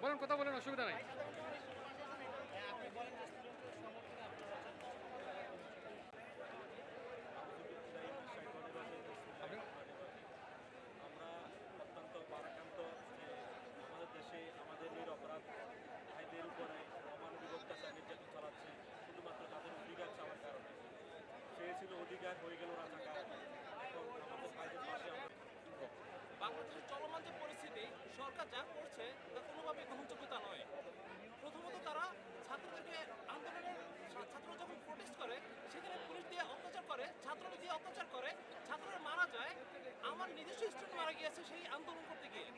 বলেন, কথা বলেন, অসুবিধা নাই। আমরা অত্যন্ত ভারাক্রান্ত যে আমাদের দেশে আমাদের নিরপরাধ ভাইদের উপরে অমানবিক অত্যাচার নির্যাতন চালাচ্ছে শুধুমাত্র তাদের অধিকার চাওয়ার কারণে। সে ছিল অধিকার, হয়ে গেল রাজাকার। এখন আমাদের ভাইদের পাশে আমরা বাংলাদেশের চলমান যে পরিস্থিতি, সরকার যা করছে তা কোনোভাবেই গ্রহণযোগ্যতা নয়। প্রথমত তারা ছাত্রদেরকে আন্দোলনের ছাত্ররা যখন প্রোটেস্ট করে সেখানে পুলিশ দিয়ে অত্যাচার করে, ছাত্ররা দিয়ে অত্যাচার করে, ছাত্ররা মারা যায়। আমার নিজস্ব স্টুডেন্ট মারা গিয়েছে সেই আন্দোলন করতে গিয়ে।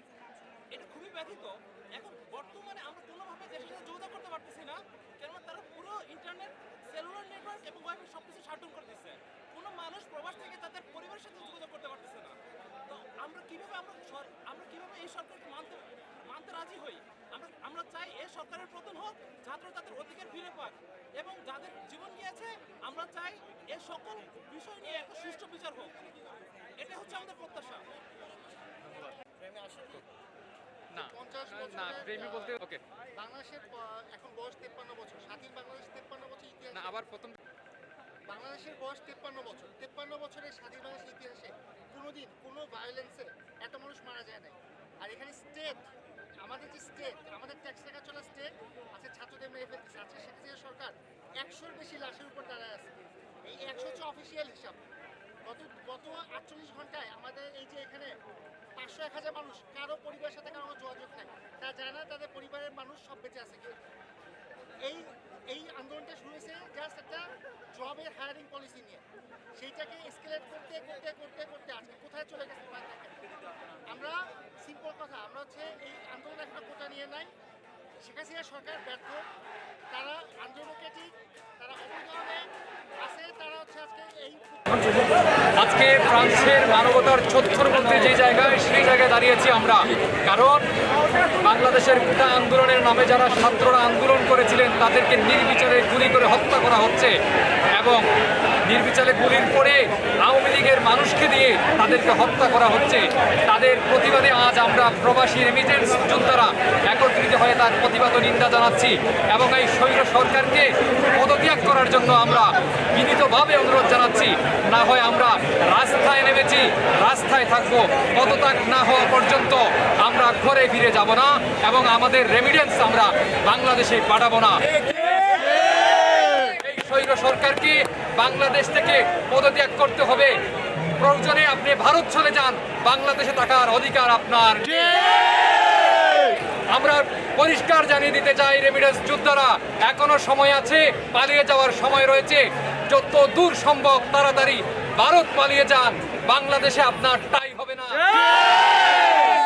এটা খুবই ব্যথিত। এখন বর্তমানে আমরা কোনোভাবে দেশের সাথে যোগাযোগ করতে পারতেছি না, কেননা তারা পুরো ইন্টারনেট, সেলুলার নেটওয়ার্ক এবং ওয়াইফাই সবকিছু শাটডাউন করে দিচ্ছে। কোনো মানুষ প্রবাস থেকে তাদের পরিবারের সাথে যোগাযোগ করতে পারতেছে না। তো আমরা কিভাবে এই সরকারকে মানতে রাজি হই? আমরা চাই এই সরকারের পতন হোক, ছাত্র তাদের অধিকার ফিরে পাক, এবং যাদের জীবন গিয়েছে আমরা চাই এই সকল বিষয় নিয়ে একটা সুষ্ঠু বিচার হোক। এটা হচ্ছে আমাদের প্রত্যাশা। না 50 না, বছরের, প্রেমী বলতে ওকে বাংলাদেশের এখন বয়স 53 বছর, স্বাধীন বাংলাদেশ 53 বছর ইতিহাস। না, আবার প্রথম বাংলাদেশের বয়স 53 বছর, 53 বছরের স্বাধীন বাংলাদেশের ইতিহাসে কোনোদিন কোনো ভায়োলেন্সে এত মানুষ মারা যায় নাই। আর এখানে স্টেট, আমাদের যে স্টেট, আমাদের ট্যাক্স টাকা চলা স্টেট আছে, ছাত্রদের মেরে ফেলতেছে। আজকে শেখ হাসিনা সরকার 100-র বেশি লাশের উপর দাঁড়ায় আছে। এই 100 হচ্ছে অফিসিয়াল হিসাব। গত 48 ঘন্টায় আমাদের এই যে এখানে 500-1000 মানুষ, কারো পরিবারের সাথে কারো যোগাযোগ নাই, তারা জানে না তাদের পরিবারের মানুষ সব বেঁচে আছে কি। এই আন্দোলনটা শুরু হয়েছে জাস্ট একটা জবের হায়ারিং পলিসি নিয়ে। সেইটাকে এসকেলেট করতে করতে করতে করতে আজকে কোথায় চলে গেছে আমরা সিম্পল কথা, আমরা হচ্ছে এই আন্দোলন একটা কোটা নিয়ে নাই। শেখ হাসিনা সরকার ব্যর্থ, তারা আন্দোলনকেটিক, তারা অবদানে আছে, তারা হচ্ছে আজকে ফ্রান্সের মানবতার চত্বর বলতে যে জায়গায়, সেই জায়গায় দাঁড়িয়েছি আমরা। কারণ বাংলাদেশের কোটা আন্দোলনের নামে যারা ছাত্ররা আন্দোলন করেছিলেন তাদেরকে নির্বিচারে গুলি করে হত্যা করা হচ্ছে, এবং নির্বিচারে গুলির পরে আওয়ামী লীগের মানুষকে দিয়ে তাদেরকে হত্যা করা হচ্ছে। তাদের প্রতিবাদে আজ আমরা প্রবাসী রেমিটেন্স যোদ্ধারা একত্রিত হয়ে তার প্রতিবাদ ও নিন্দা জানাচ্ছি, এবং এই স্বৈর সরকারকে পদত্যাগ করার জন্য আমরা বিনীতভাবে অনুরোধ জানাচ্ছি। না হয় আমরা রাস্তায় নেমেছি, রাস্তায় থাকবো, পদত্যাগ না হওয়া পর্যন্ত আমরা ঘরে ফিরে যাব না, এবং আমাদের রেমিটেন্স আমরা বাংলাদেশে পাঠাবো না। এই স্বৈর সরকারকে বাংলাদেশ থেকে পদত্যাগ করতে হবে। প্রয়োজনে আপনি ভারত চলে যান, বাংলাদেশে থাকার অধিকার আপনার। আমরা পরিষ্কার জানিয়ে দিতে চাই, রেমিটেন্স যোদ্ধারা এখনো সময় আছে, পালিয়ে যাওয়ার সময় রয়েছে। যত দূর সম্ভব তাড়াতাড়ি ভারত পালিয়ে যান, বাংলাদেশে আপনার টাই হবে না।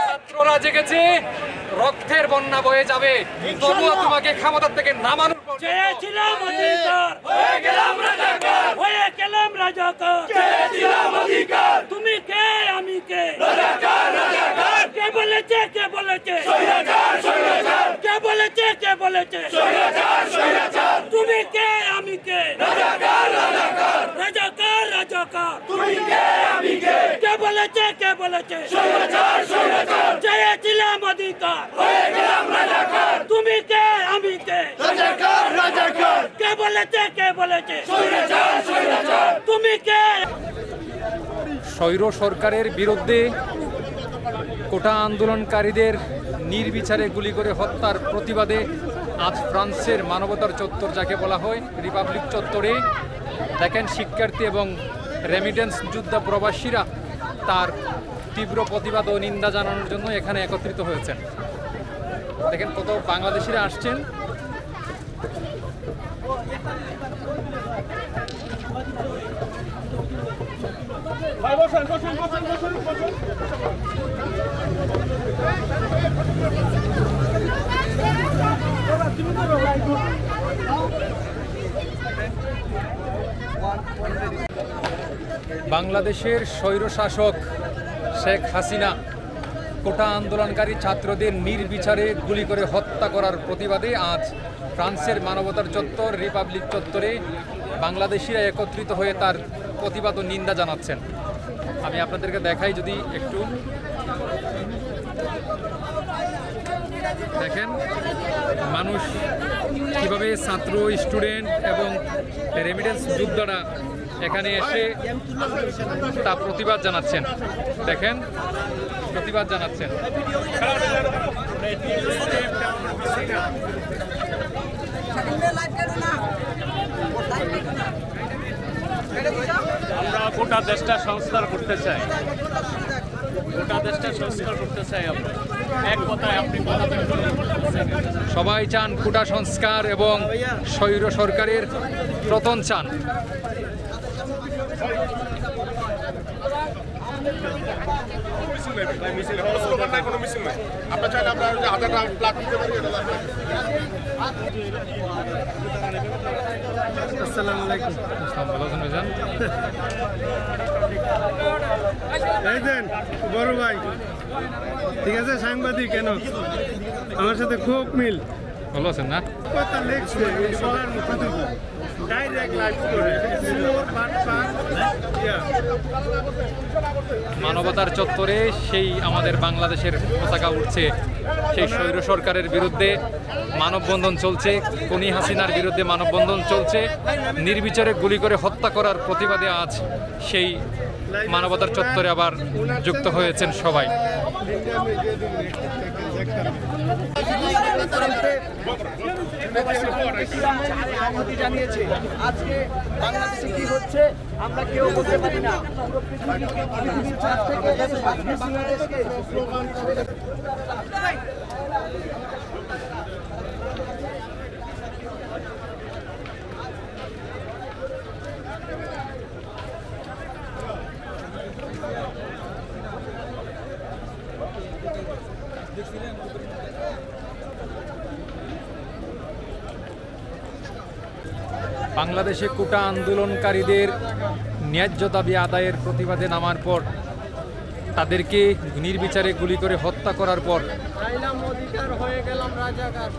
ছাত্ররা জেগেছে, রক্তের বন্যা বয়ে যাবে, তবুও তোমাকে ক্ষমতার থেকে নামানোর পর চেয়েছিলাম অধিকার, হয়ে গেলাম রাজাকার, হয়ে গেলাম রাজাকার। চেয়েছিলাম অধিকার, তুমি কে আমি কে? রাজাকার রাজাকার। কে বলেছে কে বলেছে? স্বৈরাচার স্বৈরাচার। কে বলেছে কে বলেছে? স্বৈরাচার স্বৈরাচার। তুমি কে আমি কে? রাজাকার রাজাকার। রাজাকার রাজাকার। তুমি কে আমি কে? কে বলেছে কে বলেছে? স্বৈরাচার স্বৈরাচার। চেয়েছিলাম অধিকার, হয়ে গেলাম রাজাকার। তুমি কে আমি কে? রাজাকার রাজাকার। কে বলেছে কে বলেছে? স্বৈরাচার স্বৈরাচার। তুমি কে? স্বৈর সরকারের বিরুদ্ধে কোটা আন্দোলনকারীদের নির্বিচারে গুলি করে হত্যার প্রতিবাদে আজ ফ্রান্সের মানবতার চত্বর, যাকে বলা হয় রিপাবলিক চত্বরে, দেখেন শিক্ষার্থী এবং রেমিটেন্স যোদ্ধা প্রবাসীরা তার তীব্র প্রতিবাদ ও নিন্দা জানানোর জন্য এখানে একত্রিত হয়েছেন। দেখেন কত বাংলাদেশিরা আসছেন। বাংলাদেশের স্বৈরশাসক শেখ হাসিনা কোটা আন্দোলনকারী ছাত্রদের নির্বিচারে গুলি করে হত্যা করার প্রতিবাদে আজ ফ্রান্সের মানবতার চত্বর, রিপাবলিক চত্বরে বাংলাদেশিরা একত্রিত হয়ে তার প্রতিবাদ ও নিন্দা জানাচ্ছেন। আমি আপনাদেরকে দেখাই যদি একটু। দেখেন মানুষ কিভাবে ছাত্র, স্টুডেন্ট এবং রেমিটেন্স যোদ্ধারা এখানে এসে তা প্রতিবাদ জানাচ্ছেন। দেখেন প্রতিবাদ জানাচ্ছেন। আমরা গোটা দেশটা সংস্কার করতে চাই, গোটা দেশটা সংস্কার করতে চাই। আমরা এক কথায় আপনি সবাই চান কোটা সংস্কার এবং স্বৈর সরকারের পতন চান। আপনার চাইলে আমরা হাজারটা প্লাট দিতে পারি। আসসালামু আলাইকুম। ভালো আছেন ভাইজান? এই দেন বড় ভাই, ঠিক আছে, সাংবাদিক কেন আমার সাথে খুব মিল। ভালো আছেন না? কথা লিখছে বলার মতো ডাইরেক্ট লাইভ করে মানবতার চত্বরে সেই আমাদের বাংলাদেশের পতাকা উঠছে, সেই স্বৈর সরকারের বিরুদ্ধে মানববন্ধন চলছে, খুনি হাসিনার বিরুদ্ধে মানববন্ধন চলছে। নির্বিচারে গুলি করে হত্যা করার প্রতিবাদে আজ সেই মানবতার চত্বরে আবার যুক্ত হয়েছেন সবাই। জানিয়েছে আজকে বাংলাদেশে কি হচ্ছে আমরা কেউ বলতে পারি না। বাংলাদেশকে বাংলাদেশে কোটা আন্দোলনকারীদের ন্যায্য দাবি আদায়ের প্রতিবাদে নামার পর তাদেরকে নির্বিচারে গুলি করে হত্যা করার পর হয়ে গেলাম রাজাকার।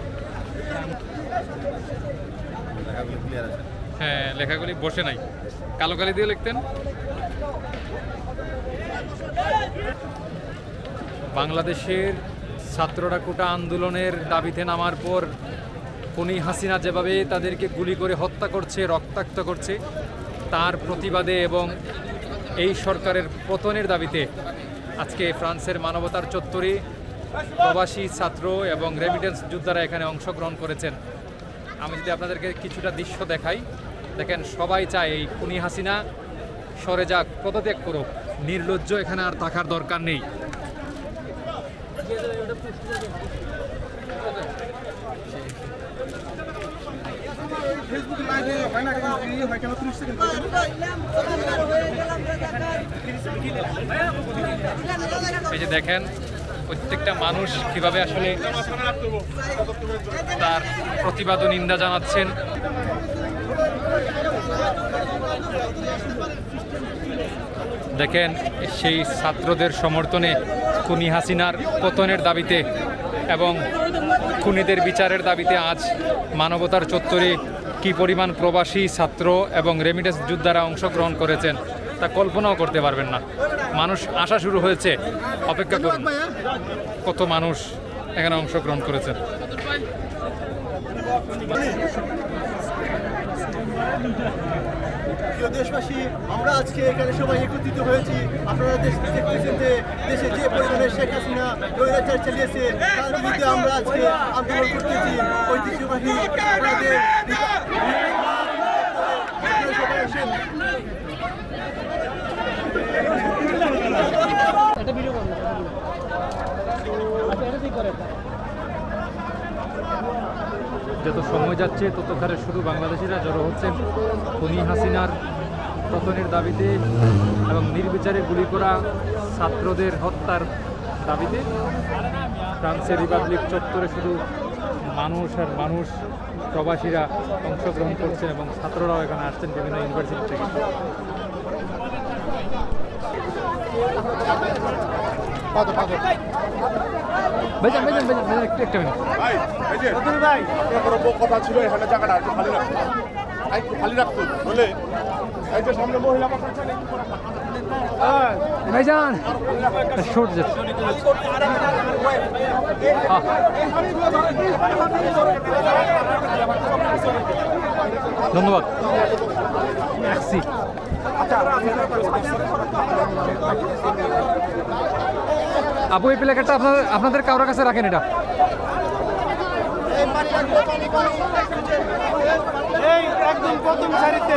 হ্যাঁ, লেখাগুলি বসে নাই, কালো কালি দিয়ে লিখতেন। বাংলাদেশের ছাত্ররা কোটা আন্দোলনের দাবিতে নামার পর খুনি হাসিনা যেভাবে তাদেরকে গুলি করে হত্যা করছে, রক্তাক্ত করছে, তার প্রতিবাদে এবং এই সরকারের পতনের দাবিতে আজকে ফ্রান্সের মানবতার চত্বরে প্রবাসী ছাত্র এবং রেমিটেন্স যোদ্ধারা এখানে অংশগ্রহণ করেছেন। আমি যদি আপনাদেরকে কিছুটা দৃশ্য দেখাই, দেখেন সবাই চায় এই খুনি হাসিনা সরে যাক, পদত্যাগ করুক, নির্লজ্জ এখানে আর থাকার দরকার নেই। এই যে দেখেন প্রত্যেকটা মানুষ কিভাবে আসলে তার প্রতিবাদ ও নিন্দা জানাচ্ছেন। দেখেন সেই ছাত্রদের সমর্থনে খুনি হাসিনার পতনের দাবিতে এবং খুনিদের বিচারের দাবিতে আজ মানবতার চত্বরে কি পরিমাণ প্রবাসী ছাত্র এবং রেমিটেন্স যোদ্ধারা অংশগ্রহণ করেছেন তা কল্পনাও করতে পারবেন না। মানুষ আসা শুরু হয়েছে, অপেক্ষা করুন কত মানুষ এখানে অংশগ্রহণ করেছেন। প্রিয় দেশবাসী, আমরা আজকে এখানে সবাই একত্রিত হয়েছি। আপনারা দেখতেছেন যে দেশে যে পরিমাণে শেখ হাসিনা স্বৈরাচার চালিয়েছে তার বিরুদ্ধে আমরা আজকে আন্দোলন করতেছি। ঐতিহ্যবাহী আমাদের সবাই আসেন। যত সময় যাচ্ছে তত হারে শুধু বাংলাদেশিরা জড়ো হচ্ছেন খুনি হাসিনার পতনের দাবিতে এবং নির্বিচারে গুলি করা ছাত্রদের হত্যার দাবিতে। ফ্রান্সের রিপাবলিক চত্বরে শুধু মানুষ আর মানুষ, প্রবাসীরা অংশগ্রহণ করছেন এবং ছাত্ররাও এখানে আসছেন বিভিন্ন ইউনিভার্সিটি থেকে। একটা মিনিট ভাই, আপনার কথা ছিল এখানে জায়গাটা একটু খালি রাখতো, একটু খালি রাখতো বলে এই যে সামনে মহিলা ভাইজান, ধন্যবাদ। আপু এই প্লেকারটা আপনাদের কারোর কাছে রাখেন এটা। একদম প্রথম সারিতে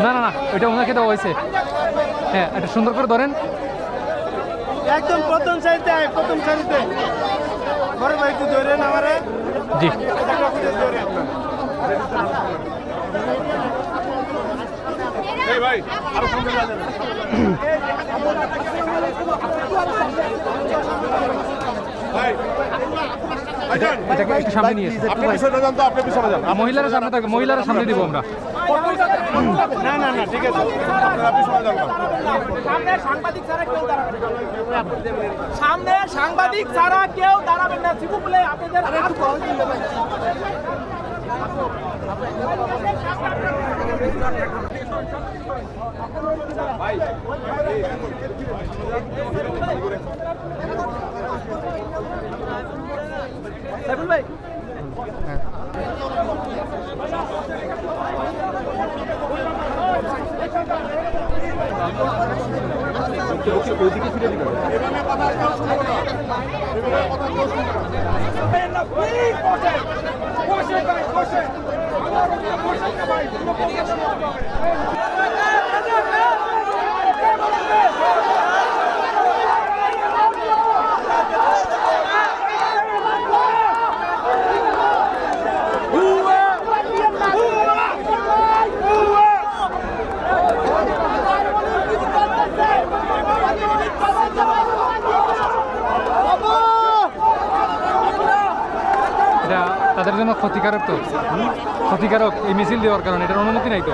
না না না, ওইটা ওনাকে দেওয়া হয়েছে। হ্যাঁ, এটা সুন্দর করে ধরেন। একদম প্রথম সারিতে বড় ভাই একটু ধরেন আমারে। জি ভাই আরো সামনে যান। ভাই এটাকে একটু সামনে নিয়ে এসে আপনি পিছনে যান তো, আপনি পিছনে যান। মহিলারা সামনে থাকে, মহিলারা সামনে দিব আমরা। না না না, ঠিক আছে, আপনারা পিছনে যান। সামনে সাংবাদিক ছাড়া কেউ দাঁড়াবেন না। শিবু বলে আপনাদের ভাই এটা তাদের জন্য ক্ষতিকারক, তো ক্ষতিকারক এই মিছিল দেওয়ার কারণে এটার অনুমতি নাই তো।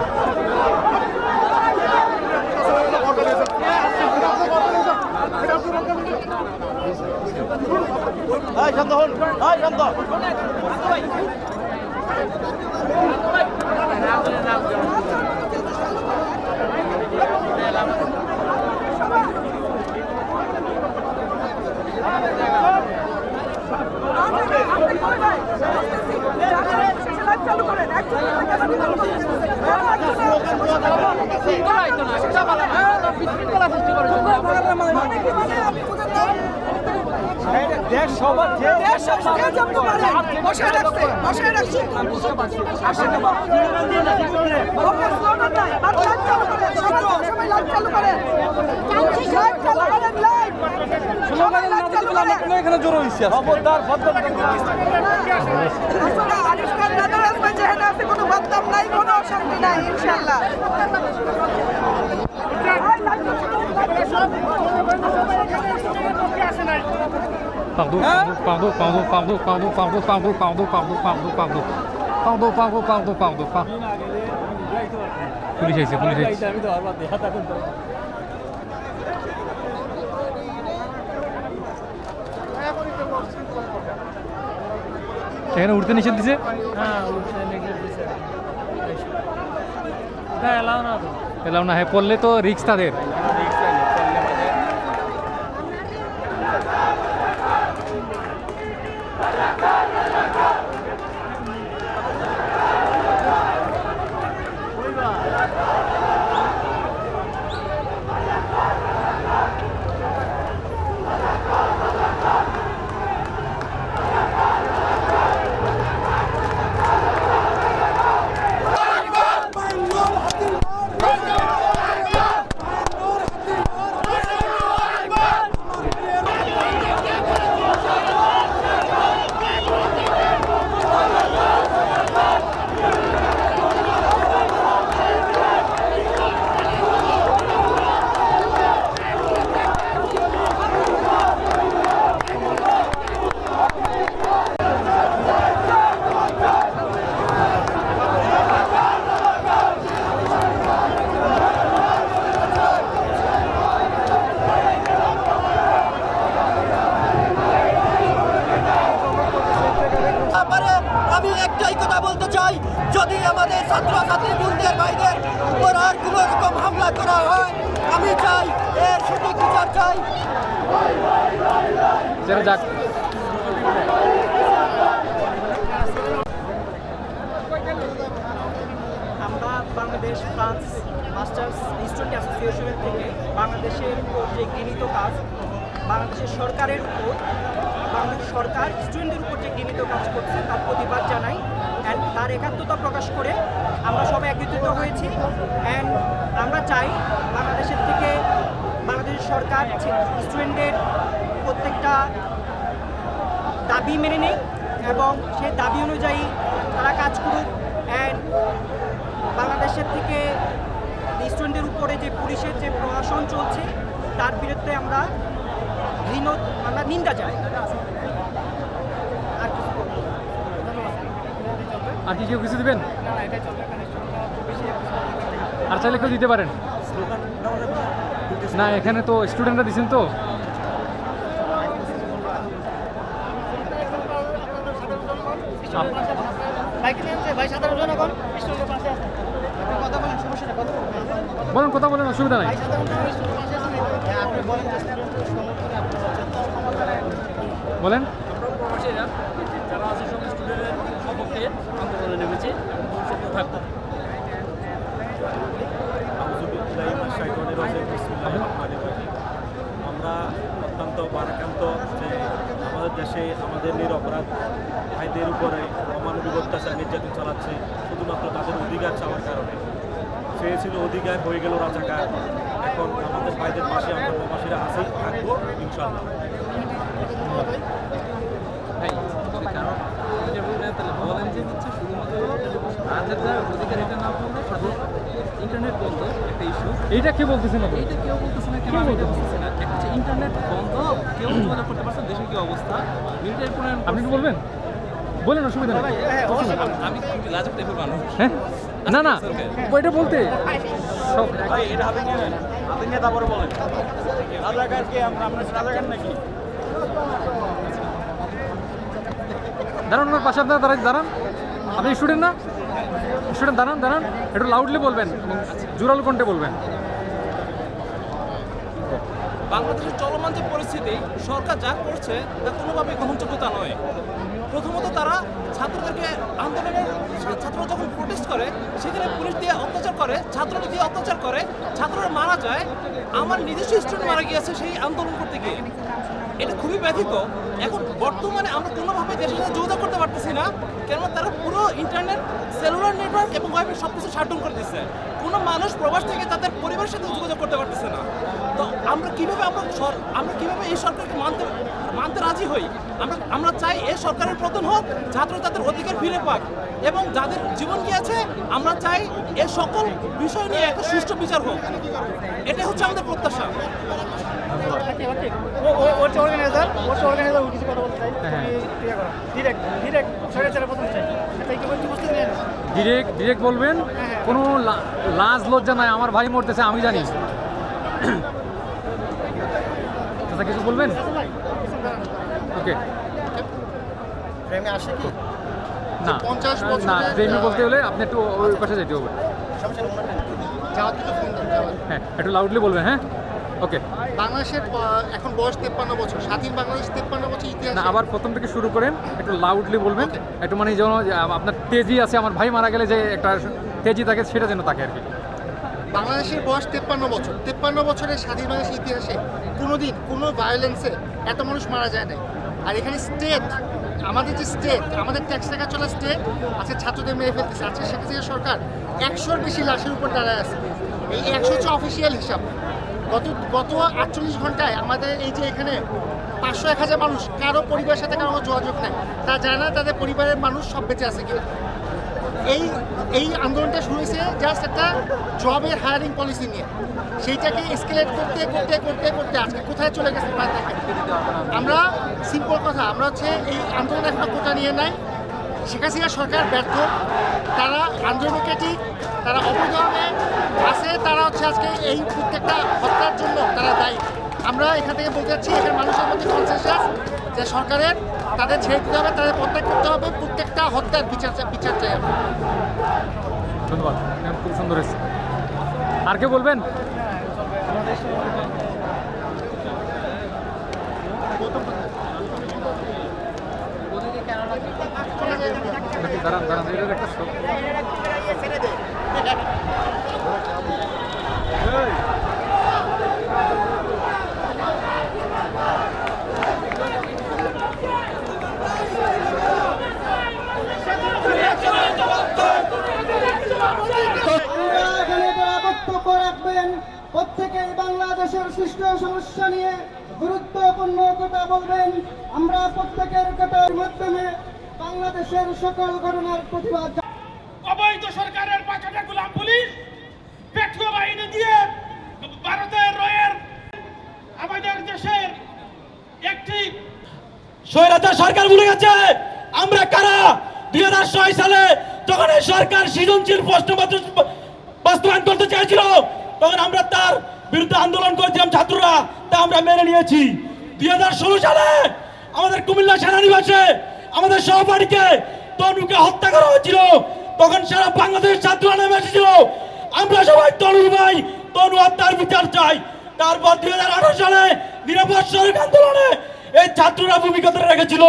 এখানে জোর হয়েছে কোনো বদনাম নাই, কোনো অশান্তি নাই, ইনশাল্লাহ। Pardon, pardon, pardon, pardon, pardon, pardon, pardon, pardon, pardon, pardon, pardon, pardon, pardon, pardon, pardon, pardon. Police আইছে, পুলিশ আইছে। এখানে উঠতে নিষেধ দিছে? এলাও না, হ্যাঁ, পড়লে তো রিক্স তাদের। যদি আমাদের ছাত্রছাত্রী বোনদের ভাইদের উপর আর কোনো রকম হামলা করা হয়, আমি চাই এর সঠিক বিচার চাই। আমরা বাংলাদেশ ফ্রান্স মাস্টার্স স্টুডেন্ট অ্যাসোসিয়েশনের থেকে বাংলাদেশের উপর যে ঘৃণিত কাজ, বাংলাদেশের সরকারের উপর, বাংলাদেশ সরকার স্টুডেন্টদের উপর যে ঘৃণিত কাজ করছে তার প্রতিবাদ জানাই অ্যান্ড তার একাত্মতা প্রকাশ করে আমরা সবাই একত্রিত হয়েছি। অ্যান্ড আমরা চাই বাংলাদেশের থেকে বাংলাদেশের সরকার স্টুডেন্টদের প্রত্যেকটা দাবি মেনে নেই এবং সেই দাবি অনুযায়ী তারা কাজ করুক। অ্যান্ড বাংলাদেশের থেকে স্টুডেন্টদের উপরে যে পুলিশের যে প্রশাসন চলছে তার বিরুদ্ধে আমরা নিন্দা জানাই। আর কি কেউ কিছু দিবেন? আর চাইলে কেউ দিতে পারেন না, এখানে তো স্টুডেন্টরা দিচ্ছেন তো। বলেন, কথা বলেন, অসুবিধা নাই। বলেন। যারা আছে সব স্টুডেন্টের সপক্ষে আন্দোলনে নেমেছে, থাকবো। আমরা অত্যন্ত ভারাক্রান্ত যে আমাদের দেশে আমাদের নিরপরাধ ভাইদের উপরে অমানবিক অত্যাচার নির্যাতন চালাচ্ছে শুধুমাত্র তাদের অধিকার চাওয়ার কারণে। সে ছিল অধিকার, হয়ে গেল রাজাকার। এখন আমাদের ভাইদের পাশে আমরা প্রবাসীরা আছেই, থাকবো ইনশাআল্লাহ। বলেন যে হচ্ছে শুধুমাত্র রাজাকার অধিকার এটা না বললে শুধু ইন্টারনেট বন্ধ একটা ইস্যু। এইটা কি বলতেছেন? এইটা কেউ বলতেছে না, কেউ এটা বলতেছে না। একটা হচ্ছে ইন্টারনেট বন্ধ, কেউ যোগাযোগ করতে পারছে, দেশের কি অবস্থা, মিলিটারি প্রণয়ন। আপনি কি বলবেন? বলেন, অসুবিধা নেই। আমি লাজুক টাইপের মানুষ। হ্যাঁ, না না, ওইটা বলতে সব এটা আপনি নিয়ে তারপরে বলেন রাজাকারকে আমরা রাজাকার নাকি? দাঁড়ান, ওনার পাশে আপনারা দাঁড়ান। আপনি স্টুডেন্ট না? স্টুডেন্ট, দাঁড়ান দাঁড়ান, একটু লাউডলি বলবেন এবং জোরালো কণ্ঠে বলবেন। বাংলাদেশের চলমান যে পরিস্থিতি, সরকার যা করছে তা কোনোভাবে গ্রহণযোগ্যতা নয়। প্রথমত তারা ছাত্রদেরকে আন্দোলনের, ছাত্ররা যখন প্রোটেস্ট করে সেখানে পুলিশ দিয়ে অত্যাচার করে, ছাত্ররা দিয়ে অত্যাচার করে, ছাত্ররা মারা যায়। আমার নিজস্ব স্টুডেন্ট মারা গিয়েছে সেই আন্দোলন করতে গিয়ে। এটা খুবই ব্যথিত। এখন বর্তমানে আমরা কোনোভাবে দেশের সাথে যোগাযোগ করতে পারতেছি না, কেননা তারা পুরো ইন্টারনেট, সেলুলার নেটওয়ার্ক এবং ওয়াইফাই সব কিছু শাটডাউন করে দিচ্ছে। কোনো মানুষ প্রবাস থেকে তাদের পরিবারের সাথে যোগাযোগ করতে পারতেছে না। তো আমরা কিভাবে এই সরকারকে মানতে রাজি হই? আমরা চাই এই সরকারের পতন হোক, ছাত্র তাদের অধিকার ফিরে পাক এবং যাদের জীবন গিয়েছে আমরা চাই এই সকল বিষয় নিয়ে একটা সুষ্ঠু বিচার হোক। এটাই হচ্ছে আমাদের প্রত্যাশা। ডিরেক্ট বলবেন, কোনো লাজ লজ্জা নাই। আমার ভাই মরতেছে, আমি জানি। কিছু বলবেন? ওকে, না না, প্রেমী বলতে হলে আপনি একটু ওই পাশে যেতে হবে। হ্যাঁ, একটু লাউডলি বলবেন। হ্যাঁ, ওকে। বাংলাদেশের এখন বয়স 53 বছর, স্বাধীন বাংলাদেশ 53 বছর ইতিহাস। না, আবার প্রথম থেকে শুরু করেন, একটু লাউডলি বলবেন। একটু মানে যেন আপনার তেজি আছে, আমার ভাই মারা গেলে যে একটা তেজি থাকে সেটা যেন থাকে আর কি। বাংলাদেশের বয়স 53 বছর। 53 বছরের স্বাধীন বাংলাদেশের ইতিহাসে কোনোদিন কোনো ভায়োলেন্সে এত মানুষ মারা যায় না। আর এখানে স্টেট, আমাদের যে স্টেট, আমাদের ট্যাক্স টাকা চলা স্টেট আজকে ছাত্রদের মেরে ফেলতেছে। আজকে শেখ হাসিনা সরকার 100-র বেশি লাশের উপর দাঁড়ায় আছে। এই 100 হচ্ছে অফিসিয়াল হিসাব। গত 48 ঘন্টায় আমাদের এই যে এখানে 500-1000 মানুষ, কারো পরিবারের সাথে কারো যোগাযোগ নাই। তা জানে না তাদের পরিবারের মানুষ সব বেঁচে আছে কিনা। এই আন্দোলনটা শুরু হয়েছে জাস্ট একটা জবের হায়ারিং পলিসি নিয়ে। সেইটাকে এসকেলেট করতে করতে করতে করতে আজকে কোথায় চলে গেছে আমরা সিম্পল কথা, আমরা হচ্ছে এই আন্দোলন এখনো কোটা নিয়ে নাই। শেখ হাসিনা সরকার ব্যর্থ, তারা আন্দোলনকেটিক, তারা অবৈধভাবে আছে, তারা হচ্ছে আজকে এই প্রত্যেকটা হত্যার জন্য তারা দায়ী। আমরা এখান থেকে বলতে চাচ্ছি, এখানে মানুষের মধ্যে কনসেনসাস যে সরকারের তাদের ছেড়ে দিতে হবে, তাদের প্রত্যাগ করতে হবে, প্রত্যেকটা হত্যার বিচার চাই আমরা। ধন্যবাদ, খুব সুন্দর হয়েছে। আর কে বলবেন? দাঁড়ান দাঁড়ান, এটার একটা বক্তব্য রাখবেন, প্রত্যেকেই বাংলাদেশের সৃষ্ট সমস্যা নিয়ে গুরুত্বপূর্ণ কথা বলবেন। আমরা প্রত্যেকের কথার মাধ্যমে বাংলাদেশের সকল ঘটনার প্রতিবাদ। অবৈধ সরকারের পাঠানো গোলাম পুলিশ পেট্রো বাহিনী দিয়ে ভারতের রয়ের আমাদের দেশের একটি স্বৈরাচার সরকার ভুলে গেছে আমরা কারা। 2006 সালে যখন এই সরকার সৃজনশীল প্রশ্নপত্র বাস্তবায়ন করতে চেয়েছিল, তখন আমরা তার বিরুদ্ধে আন্দোলন করেছিলাম ছাত্ররা, তা আমরা মেনে নিয়েছি। 2016 সালে আমাদের কুমিল্লা সেনানিবাসে আমাদের সহপাঠীকে তনুকে হত্যা করা হয়েছিল, তখন সারা বাংলাদেশ ছাত্ররা নেমে এসেছিল। আমরা সবাই তনুর ভাই তনু হত্যার বিচার চাই। তারপর 2018 সালে নিরাপদ সড়ক আন্দোলনে এই ছাত্ররা ভূমিকা ধরে রেখেছিল।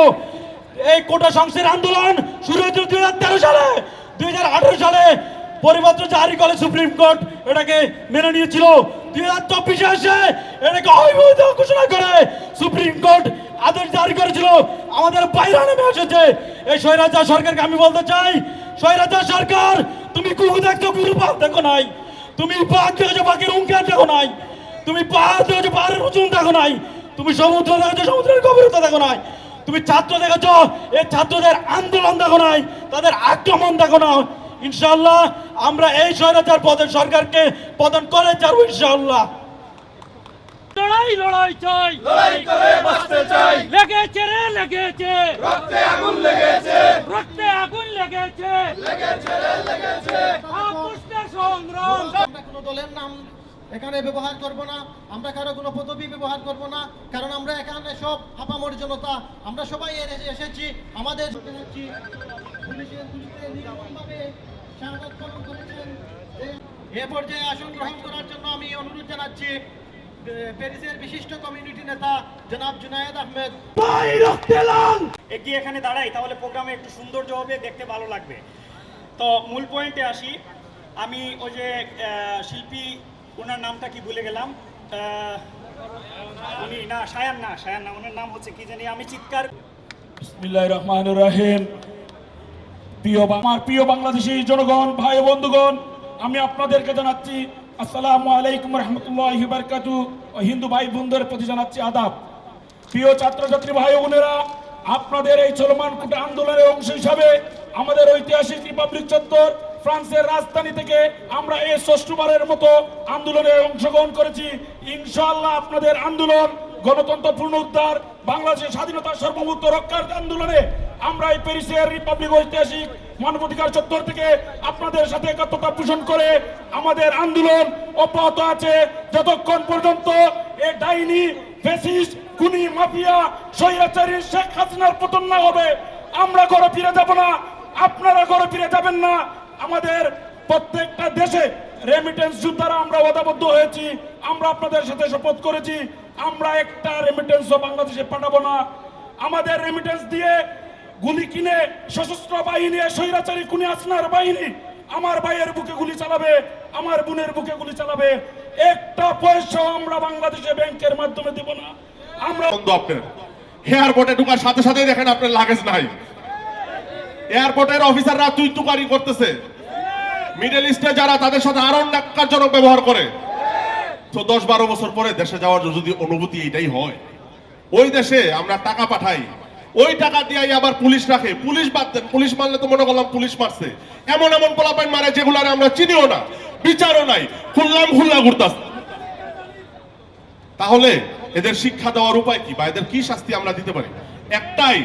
এই কোটা সংস্কার আন্দোলন শুরু হয়েছিল 2013 সালে। 2018 সালে পরিপত্র জারি করে সুপ্রিম কোর্ট এটাকে মেনে নিয়েছিল। 2024 এসে এটাকে অবৈধ ঘোষণা করে সুপ্রিম কোর্ট আদেশ জারি করেছিল। আমাদের বাইরে নেমে এসেছে। এই স্বৈরাচার সরকারকে আমি বলতে চাই, স্বৈরাচার সরকার তুমি কুকু দেখছো, কুকুর পাক দেখো নাই। তুমি পাক দেখেছো, পাখির উঙ্কার দেখো নাই। তুমি পাহাড় দেখেছো, পাহাড়ের উঁচুন দেখো নাই। তুমি সমুদ্র দেখেছো, সমুদ্রের গভীরতা দেখো নাই। তুমি ছাত্র দেখেছো, এই ছাত্রদের আন্দোলন দেখো নাই, তাদের আক্রমণ দেখো না। ইনশাআল্লাহ আমরা এই স্বৈরাচার পদের সরকারকে পতন করে যাবো ইনশাআল্লাহ। লড়াই লড়াই চাই, লড়াই করে বাঁচতে চাই, লেগেছে রে লেগেছে, রক্তে আগুন লেগেছে, রক্তে আগুন লেগেছে, লেগেছে রে লেগেছে। আপোষের সংগ্রাম। আমরা কোনো দলের নাম এখানে ব্যবহার করব না, আমরা কারো কোনো পদবি ব্যবহার করব না, কারণ আমরা এখানে সব আপামর জনতা, আমরা সবাই এসেছি আমাদের পুলিশের গুলিতে নির্মমভাবে শাহাদাত বরণ করেছেন। এ পর্যায়ে আসন গ্রহণ করার জন্য আমি অনুরোধ জানাচ্ছি প্যারিসের বিশিষ্ট কমিউনিটি নেতা জনাব জুনায়েদ আহমেদ। একটি এখানে দাঁড়াই, তাহলে প্রোগ্রামে একটু সৌন্দর্য হবে, দেখতে ভালো লাগবে। তো মূল পয়েন্টে আসি। আমি ওই যে শিল্পী, ওনার নামটা কি ভুলে গেলাম, উনি না সায়ান না, ওনার নাম হচ্ছে কি জানি, আমি চিৎকার। বিসমিল্লাহির রহমানির রহিম। আমার প্রিয় বাংলাদেশী জনগণ, ভাই বন্ধুগণ, আমি আপনাদেরকে জানাচ্ছি আসসালামু আলাইকুম রহমতুল্লাহি ওয়া বারাকাতুহু। হিন্দু ভাই বোনদের প্রতি জানাচ্ছি আদাব। প্রিয় ছাত্রছাত্রী ভাই বোনেরা, আপনাদের এই চলমান কোটা আন্দোলনের অংশ হিসাবে আমাদের ঐতিহাসিক রিপাবলিক চত্বর ফ্রান্সের রাজধানী থেকে আমরা এই ষষ্ঠবারের মতো আন্দোলনে অংশগ্রহণ করেছি। ইনশাআল্লাহ আপনাদের আন্দোলন গণতন্ত্র পুনরুদ্ধার, বাংলাদেশের স্বাধীনতা সার্বভৌমত্ব রক্ষার আন্দোলনে আমরা এই প্যারিসের রিপাবলিক ঐতিহাসিক মানবাধিকার চত্বর থেকে আপনাদের সাথে একাত্মতা পোষণ করে আমাদের আন্দোলন অব্যাহত আছে যতক্ষণ পর্যন্ত এই ডাইনি ফ্যাসিস্ট খুনি মাফিয়া স্বৈরাচারী শেখ হাসিনার পতন না হবে। আমরা ঘরে ফিরে যাব না, আপনারা ঘরে ফিরে যাবেন না। আমাদের প্রত্যেকটা দেশে রেমিটেন্স যোদ্ধারা আমরা ওয়াদাবদ্ধ হয়েছি, আমরা আপনাদের সাথে শপথ করেছি আমরা একটা রেমিটেন্সও বাংলাদেশে পাঠাবো না। আমাদের রেমিটেন্স দিয়ে গুলি কিনে সশস্ত্র বাহিনী, স্বৈরাচারী খুনি হাসিনার বাহিনী আমার ভাইয়ের বুকে গুলি চালাবে, আমার বোনের বুকে গুলি চালাবে। একটা পয়সাও আমরা বাংলাদেশে ব্যাংকের মাধ্যমে দেব না। আমরা আপনার এয়ারপোর্টে ঢোকার সাথে সাথে দেখেন আপনার লাগেজ নাই। এয়ারপোর্টের অফিসাররা তুই তুকারি করতেছে। মিডল ইস্টে যারা তাদের সাথে আরো ন্যাক্কারজনক ব্যবহার করে। তো 10-12 বছর পরে দেশে যাওয়ার যদি অনুভূতি এটাই হয়, ওই দেশে আমরা টাকা পাঠাই, ওই টাকা দিয়ে আবার পুলিশ রাখে। পুলিশ বাদ দেন, পুলিশ মারলে তো মনে করলাম পুলিশ মারছে। এমন এমন পোলাপাইন মারে যেগুলো আমরা চিনিও না, বিচারও নাই, খুল্লা ঘুরতাছে। তাহলে এদের শিক্ষা দেওয়ার উপায় কি, বা এদের কি শাস্তি আমরা দিতে পারি? একটাই,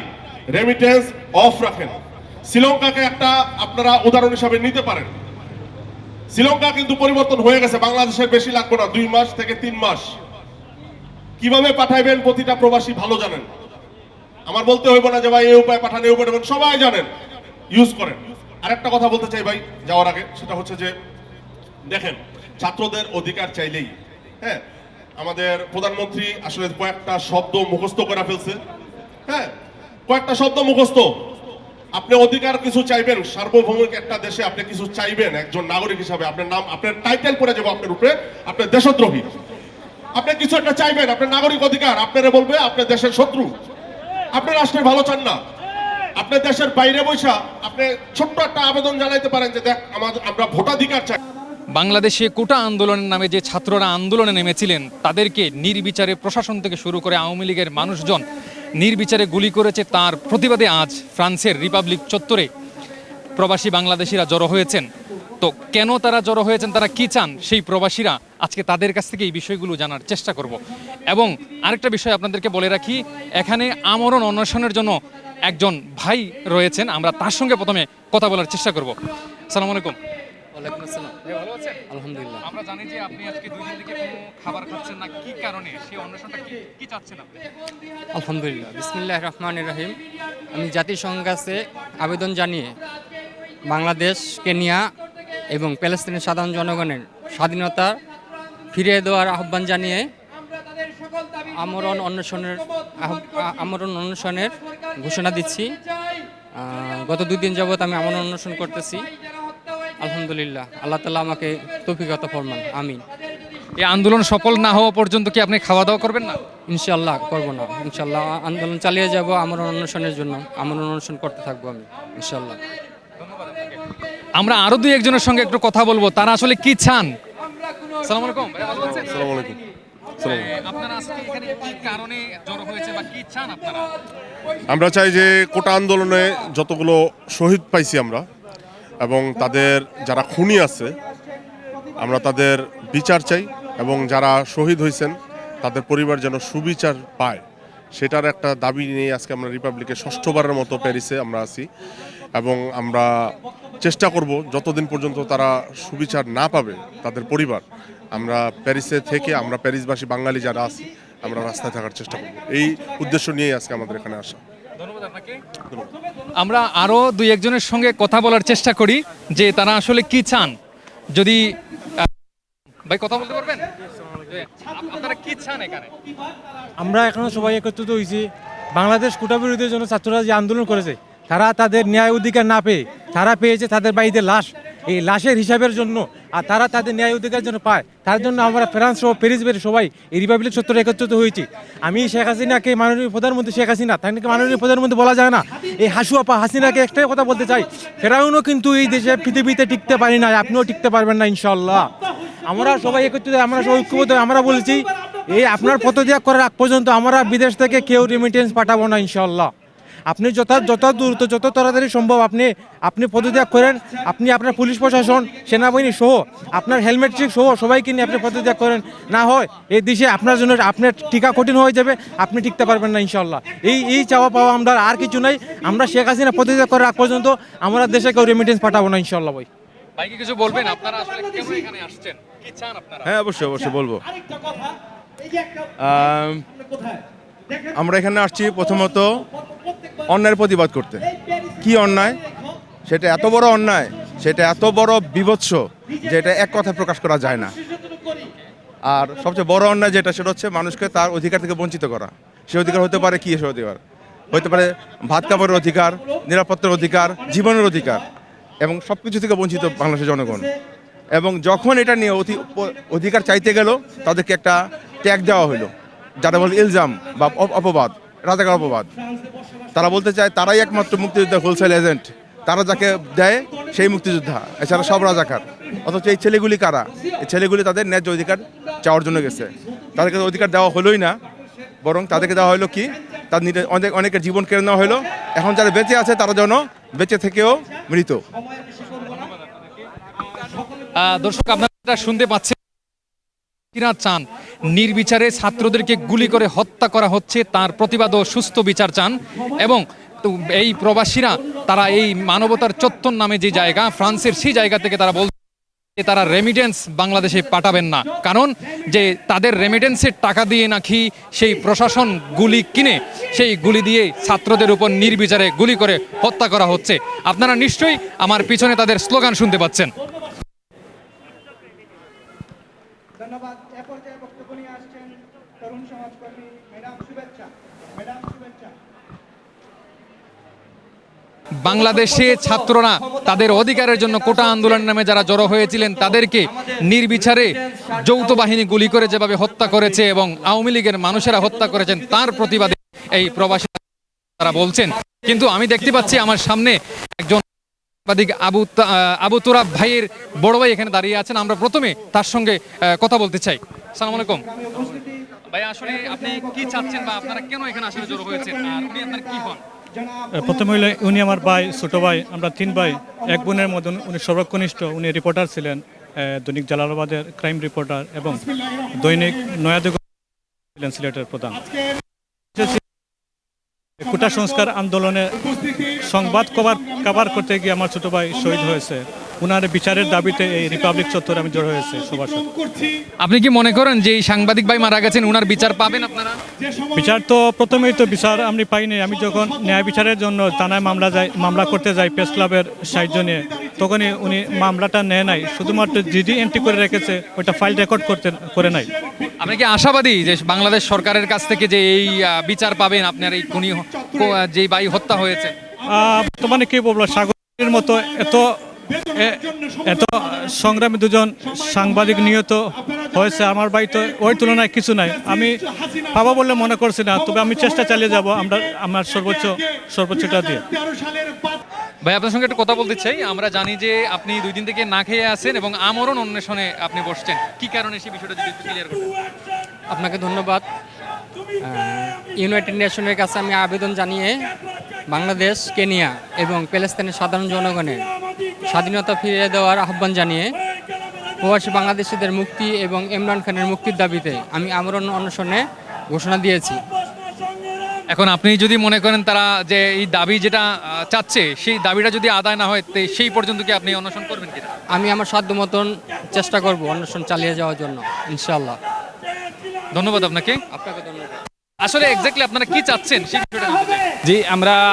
রেমিটেন্স অফ রাখেন। শ্রীলঙ্কাকে একটা আপনারা উদাহরণ হিসাবে নিতে পারেন। শ্রীলঙ্কা কিন্তু পরিবর্তন হয়ে গেছে, বাংলাদেশের বেশি লাগবে না, 2 মাস থেকে 3 মাস। কিভাবে পাঠাইবেন প্রতিটা প্রবাসী ভালো জানেন, আমার বলতে হইব না যে ভাই এই উপায় পাঠান, এই উপায় পাঠান, সবাই জানেন, ইউজ করেন। আরেকটা কথা বলতে চাই ভাই যাওয়ার আগে, সেটা হচ্ছে যে দেখেন, ছাত্রদের অধিকার চাইলেই, হ্যাঁ, আমাদের প্রধানমন্ত্রী আসলে কয়েকটা শব্দ মুখস্থ করে ফেলছে। হ্যাঁ, কয়েকটা শব্দ মুখস্থ। আপনি অধিকার কিছু চাইবেন, সার্বভৌমিক একটা দেশে আপনি কিছু চাইবেন একজন নাগরিক হিসাবে, আপনার নাম, আপনার টাইটেল পড়ে যাবো আপনার উপরে, আপনার দেশদ্রোহী। আপনি কিছু একটা চাইবেন, আপনার নাগরিক অধিকার, আপনারা বলবে আপনার দেশের শত্রু, আপনি রাষ্ট্রের ভালো চান না। আপনি দেশের বাইরে বৈশা আপনি ছোট্ট একটা আবেদন জানাইতে পারেন যে দেখ আমরা ভোটাধিকার চাই। বাংলাদেশে কোটা আন্দোলনের নামে যে ছাত্ররা আন্দোলনে নেমেছিলেন তাদেরকে নির্বিচারে প্রশাসন থেকে শুরু করে আওয়ামী লীগের মানুষজন নির্বিচারে গুলি করেছে। তার প্রতিবাদে আজ ফ্রান্সের রিপাবলিক চত্বরে প্রবাসী বাংলাদেশিরা জড়ো হয়েছেন। তো কেন তারা জড়ো হয়েছেন, তারা কি চান, সেই প্রবাসীরা আজকে তাদের কাছ থেকে এই বিষয়গুলো জানার চেষ্টা করব। এবং আরেকটা বিষয় আপনাদেরকে বলে রাখি, এখানে আমরণ অন্বেষণের জন্য একজন ভাই রয়েছেন, আমরা তার সঙ্গে প্রথমে কথা বলার চেষ্টা করব। আসসালামু আলাইকুম। ওয়ালাইকুম আসসালাম। ভালো আছেন? আলহামদুলিল্লাহ। আমরা জানি যে আপনি আজকে 2 দিন থেকে কোনো খাবার খাচ্ছেন না, কি কারণে, সেই অন্বেষণটা কি চাচ্ছেন আপনি? আলহামদুলিল্লাহ, বিসমিল্লাহির রহমানির রহিম। আমি জাতিসংঘের কাছে আবেদন জানিয়ে বাংলাদেশ, কেনিয়া এবং প্যালেস্তিনের সাধারণ জনগণের স্বাধীনতা ফিরিয়ে দেওয়ার আহ্বান জানিয়ে আমরণ অন্বেষণের ঘোষণা দিচ্ছি। গত 2 দিন যাবৎ আমি আমরণ অন্বেষণ করতেছি। আলহামদুলিল্লাহ, আল্লাহ তাআলা আমাকে তৌফিক আতা ফরমান, আমিন। এই আন্দোলন সফল না হওয়া পর্যন্ত কি আপনি খাওয়া দাওয়া করবেন না? ইনশাআল্লাহ করব না, ইনশাআল্লাহ আন্দোলন চালিয়ে যাব। আমরণ অন্বেষণের জন্য আমরণ অন্বেষণ করতে থাকবো আমি, ইনশাআল্লাহ। আমরা আরো 2-1 সঙ্গে একটু কথা বলবো, তারা আসলে কি চান। আসসালামু আলাইকুম। ভালো আছেন? আসসালামু আলাইকুম। আপনারা আজকে এখানে কি কারণে জড়ো হয়েছে বা কি চান আপনারা? আমরা চাই যে কোটা আন্দোলনে যতগুলো শহীদ পাইছি আমরা, এবং তাদের যারা খুনি আছে আমরা তাদের বিচার চাই, এবং যারা শহীদ হয়েছেন তাদের পরিবার যেন সুবিচার পায়, সেটার একটা দাবি নিয়ে আজকে আমরা রিপাবলিকের 6ঠবারের মতো প্যারিসে আমরা আছি। এবং আমরা চেষ্টা করব যতদিন পর্যন্ত তারা সুবিচার না পাবে তাদের পরিবার, আমরা প্যারিসে থেকে আমরা প্যারিসবাসী বাঙালি যারা আছি আমরা রাস্তায় থাকার চেষ্টা করব। এই উদ্দেশ্য নিয়েই আজকে আমাদের এখানে আসা। আমরা আরো 2-1 সঙ্গে কথা বলার চেষ্টা করি যে তারা আসলে কি চান। যদি ভাই কথা বলতে পারবেন, আপনারা কি চান এখানে? আমরা এখনো সবাই একত্রিত হয়েছি বাংলাদেশ কোটা বিরোধীর জন্য। ছাত্ররা যে আন্দোলন করেছে, তারা তাদের ন্যায় অধিকার না পেয়ে তারা পেয়েছে তাদের বাড়িতে লাশ, এই লাশের হিসাবের জন্য, আর তারা তাদের ন্যায় অধিকার জন্য পায়, তার জন্য আমরা ফ্রান্স ও প্যারিস বের সবাই এই রিপাবলিক চত্বরে একত্রিত হয়েছি। আমি শেখ হাসিনাকে, মাননীয় প্রধানমন্ত্রী শেখ হাসিনা, তাকে মাননীয় প্রধানমন্ত্রী বলা যায় না, এই হাসুয়াপা হাসিনাকে একটাই কথা বলতে চাই, ফেরাউনও কিন্তু এই দেশে পৃথিবীতে টিকতে পারি না, আপনিও টিকতে পারবেন না ইনশাআল্লাহ। আমরা সবাই একত্রিত, আমরা সবাই ঐক্যবদ্ধ, আমরা বলছি এই আপনার পদত্যাগ করার আগ পর্যন্ত আমরা বিদেশ থেকে কেউ রেমিটেন্স পাঠাবো না ইনশাআল্লাহ। আপনি যত দ্রুত, যত তাড়াতাড়ি সম্ভব আপনি পদত্যাগ করেন। আপনি আপনার পুলিশ প্রশাসন, সেনাবাহিনী সহ, আপনার হেলমেট চেক সহ সবাইকে নিয়ে আপনি পদত্যাগ করেন। না হয় এই দেশে আপনার জন্য আপনার টিকা কঠিন হয়ে যাবে, আপনি টিকতে পারবেন না ইনশাআল্লাহ। এই চাওয়া পাওয়া আমরা আর কিছু নাই। আমরা শেখ হাসিনা পদত্যাগ করার আগ পর্যন্ত আমরা দেশে কেউ রেমিটেন্স পাঠাবো না ইনশাআল্লাহ। ভাই ভাইকে কিছু বলবেন, আপনারা আসলে কেন এখানে আসছেন, কি চান আপনারা? হ্যাঁ, অবশ্যই বলবো। আমরা এখানে আসছি প্রথমত অন্যায়ের প্রতিবাদ করতে। কি অন্যায়? সেটা এত বড় অন্যায়, সেটা এত বড় বিভৎস যে এটা এক কথা প্রকাশ করা যায় না। আর সবচেয়ে বড় অন্যায় যেটা, সেটা হচ্ছে মানুষকে তার অধিকার থেকে বঞ্চিত করা। সে অধিকার হতে পারে কি? সে অধিকার হতে পারে ভাত কাপড়ের অধিকার, নিরাপত্তার অধিকার, জীবনের অধিকার, এবং সব কিছু থেকে বঞ্চিত বাংলাদেশের জনগণ। এবং যখন এটা নিয়ে অধিকার চাইতে গেল, তাদেরকে একটা ট্যাগ দেওয়া হলো, যারা বলে ইলজাম বা অপবাদ, রাজাকার অপবাদ। তারা বলতে চায় তারাই একমাত্র মুক্তিযোদ্ধার হোলসেল এজেন্ট, তারা যাকে দেয় সেই মুক্তিযোদ্ধা, এছাড়া সব রাজাকার। অথচ এই ছেলেগুলি কারা? এই ছেলেগুলি তাদের ন্যায্য অধিকার চাওয়ার জন্য গেছে। তাদেরকে অধিকার দেওয়া হলোই না, বরং তাদেরকে দেওয়া হলো কি, তার অনেকের জীবন কেড়ে নেওয়া হলো। এখন যারা বেঁচে আছে তারা যেন বেঁচে থেকেও মৃত। দর্শক, আপনারা শুনতে পাচ্ছেন চান নির্বিচারে ছাত্রদেরকে গুলি করে হত্যা করা হচ্ছে, তার প্রতিবাদ ও সুস্থ বিচার চান। এবং এই প্রবাসীরা তারা এই মানবতার চত্বর নামে যে জায়গা ফ্রান্সের, সেই জায়গা থেকে তারা বলছে তারা রেমিটেন্স বাংলাদেশে পাঠাবেন না, কারণ যে তাদের রেমিটেন্সের টাকা দিয়ে নাকি সেই প্রশাসন গুলি কিনে সেই গুলি দিয়ে ছাত্রদের উপর নির্বিচারে গুলি করে হত্যা করা হচ্ছে। আপনারা নিশ্চয়ই আমার পিছনে তাদের স্লোগান শুনতে পাচ্ছেন। ধন্যবাদ। এ পর্যায়ে বক্তব্য নিয়ে আসছেন তরুণ সমাজকর্মী ম্যাডাম শুভেচ্ছা। ম্যাডাম শুভেচ্ছা। বাংলাদেশে ছাত্ররা তাদের অধিকারের জন্য কোটা আন্দোলনের নামে যারা জড়ো হয়েছিলেন তাদেরকে নির্বিচারে যৌথ বাহিনী গুলি করে যেভাবে হত্যা করেছে এবং আওয়ামী লীগের মানুষেরা হত্যা করেছেন তার প্রতিবাদে এই প্রবাসী তারা বলছেন। কিন্তু আমি দেখতে পাচ্ছি আমার সামনে একজন সাংবাদিক আবু তুরাব ভাইয়ের বড় ভাই এখানে দাঁড়িয়ে আছেন। আমরা প্রথমে তার সঙ্গে কথা বলতে চাই। আসসালামু আলাইকুম ভাই, আসলে আপনি কি চাচ্ছেন বা আপনারা কেন এখানে আসলে জড়ো হয়েছেন আর উনি আপনার কি হন? প্রথমে হইলে উনি আমার ভাই, ছোট ভাই, আমরা 3 ভাই 1 বোনের মধ্যে উনি সর্বকনিষ্ঠ। উনি রিপোর্টার ছিলেন, দৈনিক জালালাবাদের ক্রাইম রিপোর্টার এবং দৈনিক নয়াদিগন্ত ছিলেন সিলেটের প্রধান। কোটা সংস্কার আন্দোলনে সংবাদ কভার করতে গিয়ে আমার ছোট ভাই শহীদ হয়েছে। উনার বিচারের দাবিতে এই রিপাবলিক চত্বরে আমি জড়ো হয়েছে সবার সাথে। আপনি কি মনে করেন যে এই সাংবাদিক ভাই মারা গেছেন, উনার বিচার পাবেন আপনারা? বিচার তো প্রথমেই তো বিচার আমি পাইনি। আমি যখন ন্যায় বিচারের জন্য থানায় মামলা করতে যাই প্রেস ক্লাবের সাহায্য নিয়ে, তখনই উনি মামলাটা নেয় নাই, শুধুমাত্র জিডি এন্ট্রি করে রেখেছে, ওইটা ফাইল রেকর্ড করে নাই। আপনি কি আশাবাদী যে বাংলাদেশ সরকারের কাছ থেকে যে এই বিচার পাবেন আপনার এই খুনি যে ভাই হত্যা হয়েছে? বর্তমানে কি বলবো, সাগরের মতো এত সংগ্রামী দুজন সাংবাদিক নিহত হয়েছে, আমার ভাই তো ওই তুলনায় কিছু নাই। আমি পাবো বলে মনে করছি না, তবে আমি চেষ্টা চালিয়ে যাব আমার সর্বোচ্চটা দিয়ে। ভাই আপনার সঙ্গে একটু কথা বলতে চাই। আমরা জানি যে আপনি 2 দিন থেকে না খেয়ে আছেন এবং আমরণ অন্বেষণে আপনি বসছেন, কি কারণে সেই বিষয়টা যদি একটু ক্লিয়ার করতেন? আপনাকে ধন্যবাদ। ইউনাইটেড নেশনের কাছে আমি আবেদন জানিয়ে বাংলাদেশ, কেনিয়া এবং প্যালেস্তাইনের সাধারণ জনগণের স্বাধীনতা ফিরিয়ে দেওয়ার আহ্বান জানিয়ে প্রবাসী বাংলাদেশিদের মুক্তি এবং ইমরান খানের মুক্তির দাবিতে আমি আমরণ অনশনে ঘোষণা দিয়েছি। এখন আপনি যদি মনে করেন তারা যে এই দাবি যেটা চাচ্ছে সেই দাবিটা যদি আদায় না হয় সেই পর্যন্ত কি আপনি অনশন করবেন কিনা? আমি আমার সাধ্য মতন চেষ্টা করব অনশন চালিয়ে যাওয়ার জন্য, ইনশাআল্লাহ। ধন্যবাদ আপনাকে। আপনাকে ধন্যবাদ। আসলে এক্স্যাক্টলি আপনারা কি চাচ্ছেন সেই বিষয়টা জানতে চাই। জি, আমরা